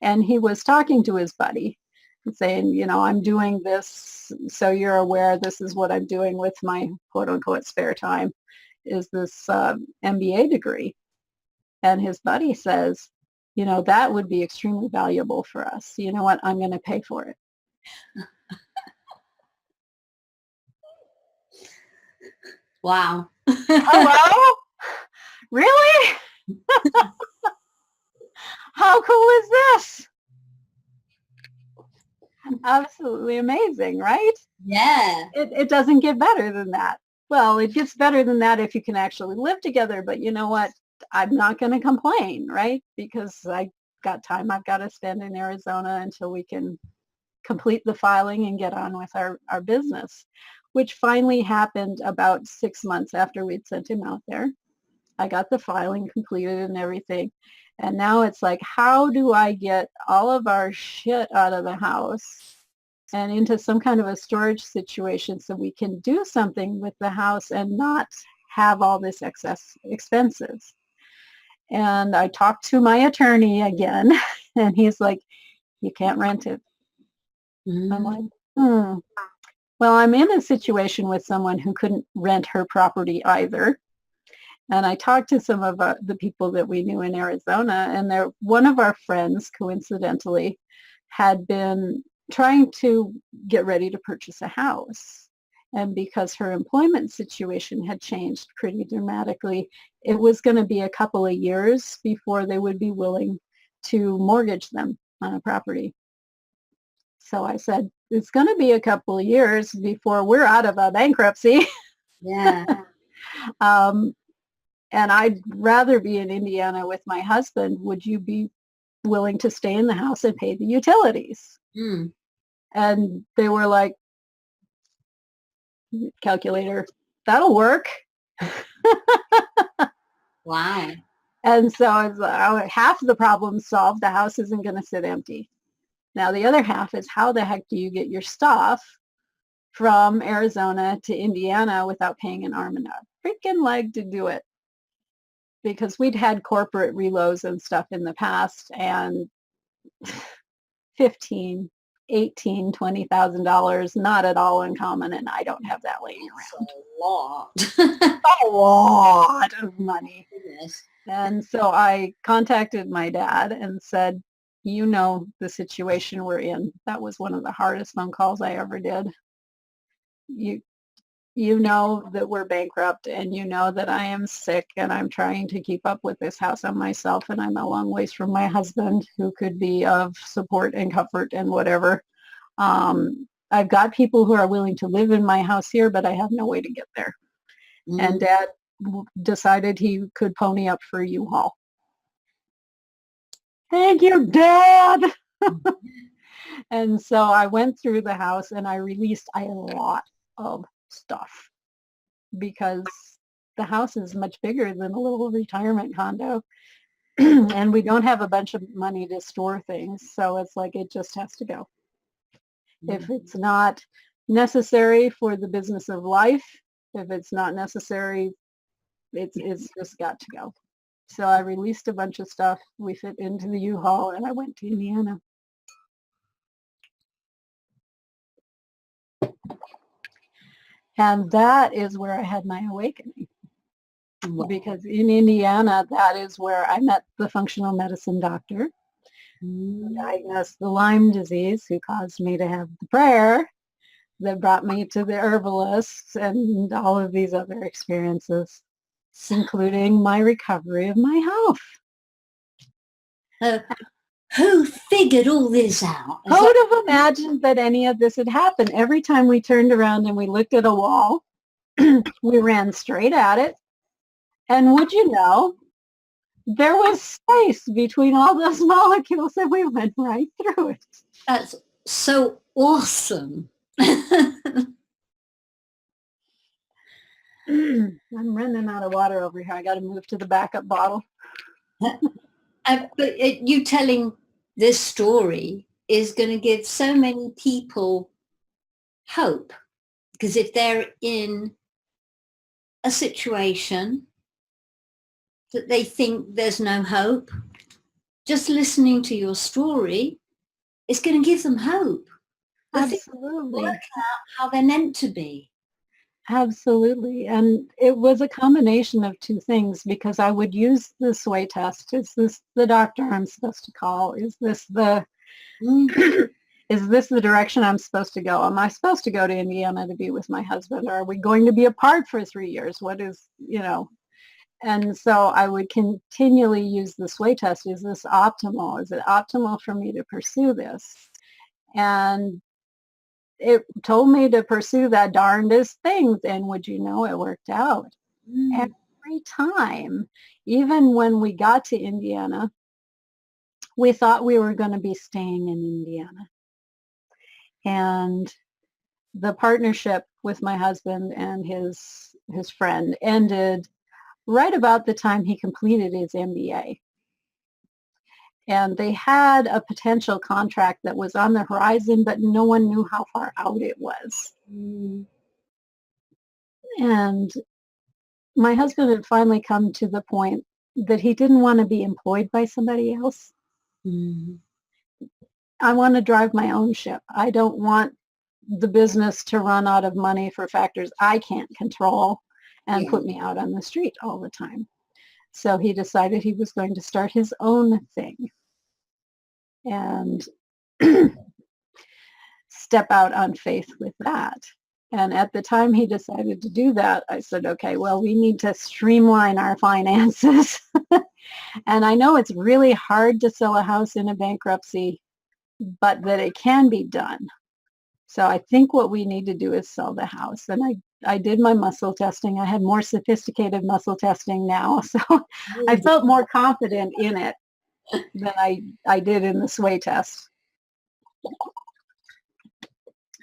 And he was talking to his buddy and saying, I'm doing this, so you're aware, this is what I'm doing with my quote-unquote spare time, is this MBA degree. And his buddy says, that would be extremely valuable for us. You know what? I'm going to pay for it. Wow. Hello? Really? How cool is this? Absolutely amazing, right? Yeah. It doesn't get better than that. Well, it gets better than that if you can actually live together, but you know what? I'm not going to complain, right? Because I got time I've got to spend in Arizona until we can complete the filing and get on with our business, which finally happened about 6 months after we'd sent him out there. I got the filing completed and everything. And now it's like, how do I get all of our shit out of the house and into some kind of a storage situation so we can do something with the house and not have all this excess expenses? And I talked to my attorney again, and he's like, you can't rent it. I'm like, well, I'm in a situation with someone who couldn't rent her property either. And I talked to some of the people that we knew in Arizona, and one of our friends, coincidentally, had been trying to get ready to purchase a house. And because her employment situation had changed pretty dramatically, it was going to be a couple of years before they would be willing to mortgage them on a property. So I said, it's going to be a couple of years before we're out of a bankruptcy. Yeah. And I'd rather be in Indiana with my husband. Would you be willing to stay in the house and pay the utilities? And they were like, calculator, that'll work. Wow. And so it's half the problem solved. The house isn't going to sit empty. Now the other half is, how the heck do you get your stuff from Arizona to Indiana without paying an arm and a freaking leg to do it? Because we'd had corporate reloads and stuff in the past, and $15,000, $18,000, $20,000, not at all uncommon, and I don't have that laying around. A lot. A lot of money. Goodness. And so I contacted my dad and said, you know the situation we're in. That was one of the hardest phone calls I ever did. You know that we're bankrupt, and you know that I am sick, and I'm trying to keep up with this house on myself, and I'm a long ways from my husband, who could be of support and comfort and whatever. I've got people who are willing to live in my house here, but I have no way to get there. And Dad decided he could pony up for a U-Haul. Thank you, Dad. And so I went through the house and I released a lot of stuff, because the house is much bigger than a little retirement condo. And we don't have a bunch of money to store things. So it's like, it just has to go. If it's not necessary for the business of life, if it's not necessary, it's just got to go. So I released a bunch of stuff. We fit into the U-Haul, and I went to Indiana. And that is where I had my awakening. Wow. Because in Indiana, that is where I met the functional medicine doctor, who diagnosed the Lyme disease, who caused me to have the prayer that brought me to the herbalists and all of these other experiences, including my recovery of my health. Who figured all this out? Who would have imagined that any of this had happened? Every time we turned around and we looked at a wall, we ran straight at it. And would you know, there was space between all those molecules, and we went right through it. That's so awesome. I'm running out of water over here. I got to move to the backup bottle. But you telling this story is going to give so many people hope, because if they're in a situation that they think there's no hope, just listening to your story is going to give them hope. Absolutely. Work out how they're meant to be. Absolutely. And it was a combination of two things, because I would use the sway test. Is this the doctor I'm supposed to call? Is this the is this the direction I'm supposed to go? Am I supposed to go to Indiana to be with my husband? Or are we going to be apart for 3 years? What is, And so I would continually use the sway test. Is this optimal? Is it optimal for me to pursue this? And it told me to pursue that darndest things, and would you know, it worked out. Every time, even when we got to Indiana, we thought we were going to be staying in Indiana. And the partnership with my husband and his friend ended right about the time he completed his MBA. And they had a potential contract that was on the horizon, but no one knew how far out it was. And my husband had finally come to the point that he didn't want to be employed by somebody else. I want to drive my own ship. I don't want the business to run out of money for factors I can't control and put me out on the street all the time. So he decided he was going to start his own thing and step out on faith with that. And at the time he decided to do that, I said, okay, well, we need to streamline our finances. And I know it's really hard to sell a house in a bankruptcy, but that it can be done. So I think what we need to do is sell the house. And I did my muscle testing. I had more sophisticated muscle testing now. So I felt more confident in it than I did in the sway test.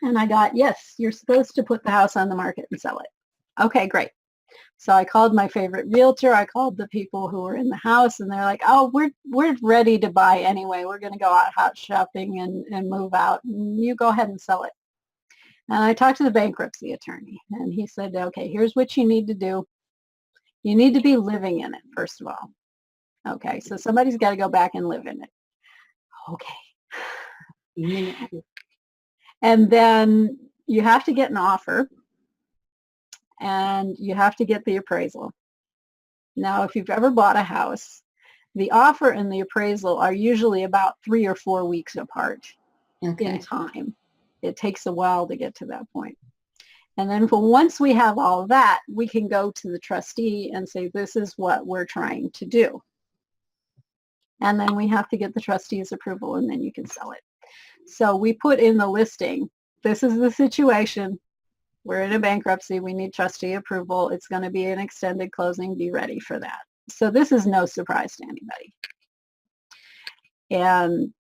And I got, yes, you're supposed to put the house on the market and sell it. Okay, great. So I called my favorite realtor. I called the people who were in the house, and they're like, oh, we're ready to buy anyway. We're going to go out house shopping and move out. And you go ahead and sell it. And I talked to the bankruptcy attorney, and he said, okay, here's what you need to do. You need to be living in it, first of all. Okay, so somebody's got to go back and live in it. Okay. And then you have to get an offer, and you have to get the appraisal. Now, if you've ever bought a house, the offer and the appraisal are usually about 3 or 4 weeks apart in time. It takes a while to get to that point. And then once we have all of that, we can go to the trustee and say, this is what we're trying to do. And then we have to get the trustee's approval, and then you can sell it. So we put in the listing, this is the situation. We're in a bankruptcy. We need trustee approval. It's going to be an extended closing. Be ready for that. So this is no surprise to anybody. And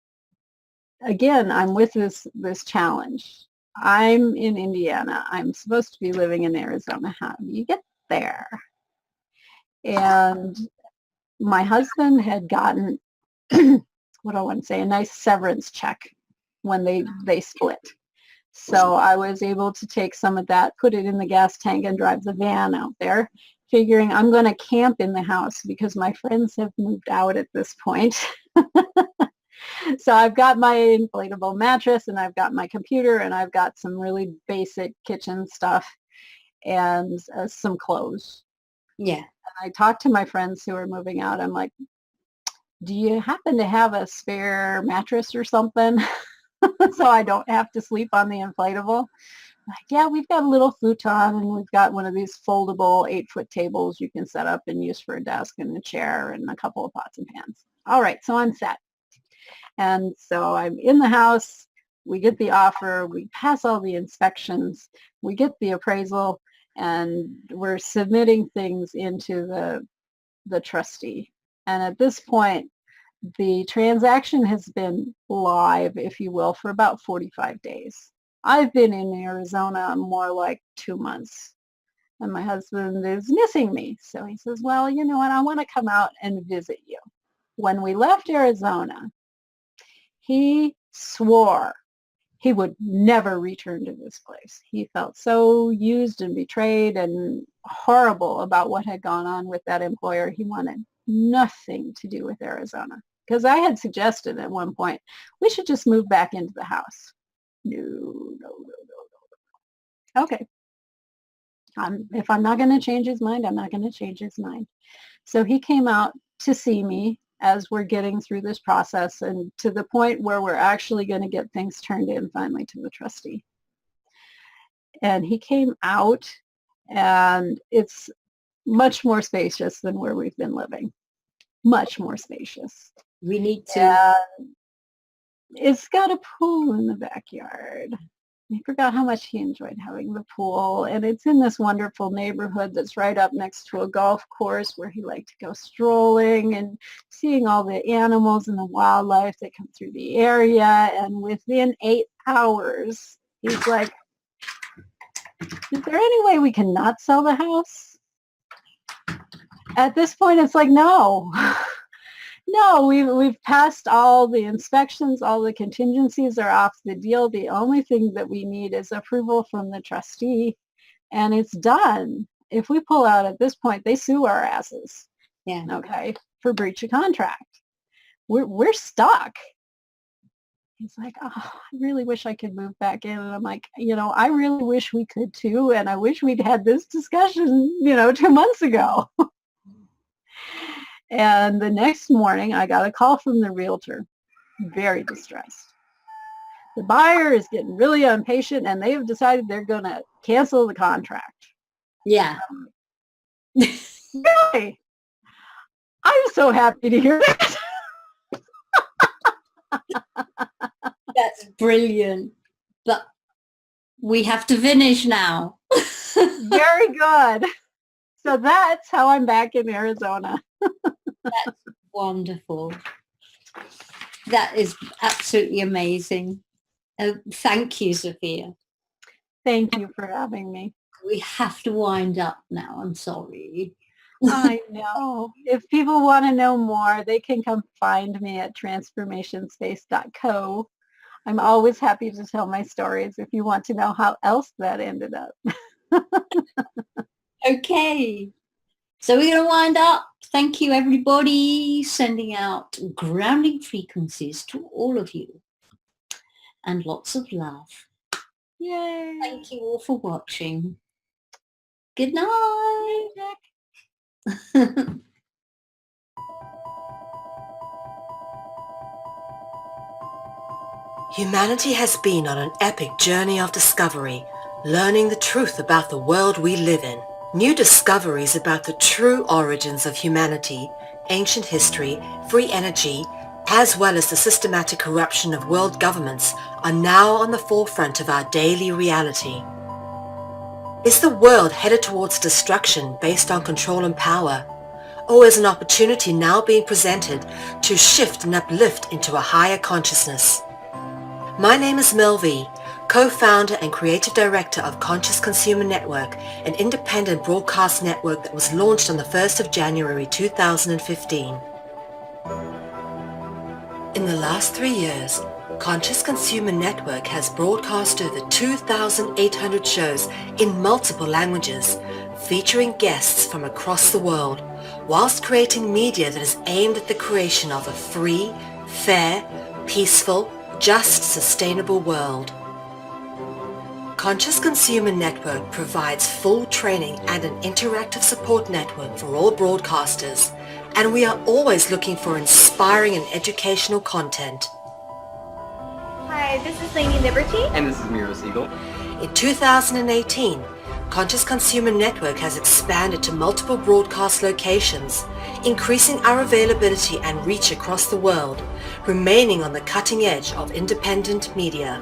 again, I'm with this challenge. I'm in Indiana. I'm supposed to be living in Arizona. How do you get there? And my husband had gotten, what do I want to say, a nice severance check when they split. So I was able to take some of that, put it in the gas tank, and drive the van out there, figuring I'm going to camp in the house because my friends have moved out at this point. So I've got my inflatable mattress, and I've got my computer, and I've got some really basic kitchen stuff and some clothes. Yeah. And I talked to my friends who are moving out. I'm like, do you happen to have a spare mattress or something so I don't have to sleep on the inflatable? Like, yeah, we've got a little futon, and we've got one of these foldable 8-foot tables you can set up and use for a desk and a chair and a couple of pots and pans. All right, so I'm set. And so I'm in the house, we get the offer, we pass all the inspections, we get the appraisal, and we're submitting things into the trustee. And at this point, the transaction has been live, if you will, for about 45 days. I've been in Arizona more like 2 months, and my husband is missing me. So he says, well, you know what, I want to come out and visit you. When we left Arizona, he swore he would never return to this place. He felt so used and betrayed and horrible about what had gone on with that employer. He wanted nothing to do with Arizona. Because I had suggested at one point, we should just move back into the house. No. Okay. If I'm not going to change his mind, I'm not going to change his mind. So he came out to see me as we're getting through this process, and to the point where we're actually going to get things turned in finally to the trustee. And he came out, and it's much more spacious than where we've been living. Much more spacious. We need to It's got a pool in the backyard. I forgot how much he enjoyed having the pool. And it's in this wonderful neighborhood that's right up next to a golf course where he liked to go strolling and seeing all the animals and the wildlife that come through the area. And within 8 hours, he's like, is there any way we can not sell the house? At this point, it's like, no. No, we've passed all the inspections, all the contingencies are off the deal. The only thing that we need is approval from the trustee, and it's done. If we pull out at this point, they sue our asses. Yeah. Okay, for breach of contract. We're stuck. He's like, oh, I really wish I could move back in. And I'm like, I really wish we could too, and I wish we'd had this discussion, 2 months ago. And the next morning, I got a call from the realtor, very distressed. The buyer is getting really impatient, and they have decided they're going to cancel the contract. Yeah. Really? I'm so happy to hear that. That's brilliant. But we have to finish now. Very good. So that's how I'm back in Arizona. That's wonderful. That is absolutely amazing. Thank you, Zofia. Thank you for having me. We have to wind up now. I'm sorry. I know. If people want to know more, they can come find me at transformationspace.co. I'm always happy to tell my stories if you want to know how else that ended up. Okay. So we're going to wind up. Thank you, everybody. Sending out grounding frequencies to all of you. And lots of love. Yay. Thank you all for watching. Good night. Humanity has been on an epic journey of discovery, learning the truth about the world we live in. New discoveries about the true origins of humanity, ancient history, free energy, as well as the systematic corruption of world governments are now on the forefront of our daily reality. Is the world headed towards destruction based on control and power? Or is an opportunity now being presented to shift and uplift into a higher consciousness? My name is Mel V, co-founder and creative director of Conscious Consumer Network, an independent broadcast network that was launched on the 1st of January 2015. In the last 3 years, Conscious Consumer Network has broadcast over 2,800 shows in multiple languages, featuring guests from across the world, whilst creating media that is aimed at the creation of a free, fair, peaceful, just, sustainable world. Conscious Consumer Network provides full training and an interactive support network for all broadcasters, and we are always looking for inspiring and educational content. Hi, this is Lainey Liberty. And this is Miro Siegel. In 2018, Conscious Consumer Network has expanded to multiple broadcast locations, increasing our availability and reach across the world, remaining on the cutting edge of independent media.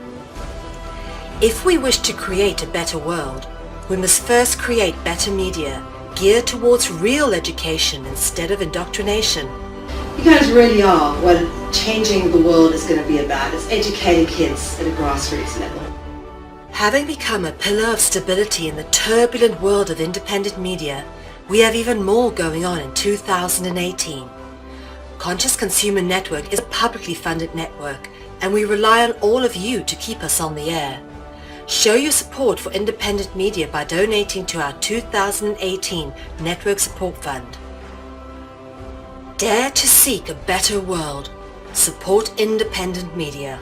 If we wish to create a better world, we must first create better media, geared towards real education instead of indoctrination. You guys really are what changing the world is going to be about. It's educating kids at a grassroots level. Having become a pillar of stability in the turbulent world of independent media, we have even more going on in 2018. Conscious Consumer Network is a publicly funded network, and we rely on all of you to keep us on the air. Show your support for independent media by donating to our 2018 Network Support Fund. Dare to seek a better world. Support independent media.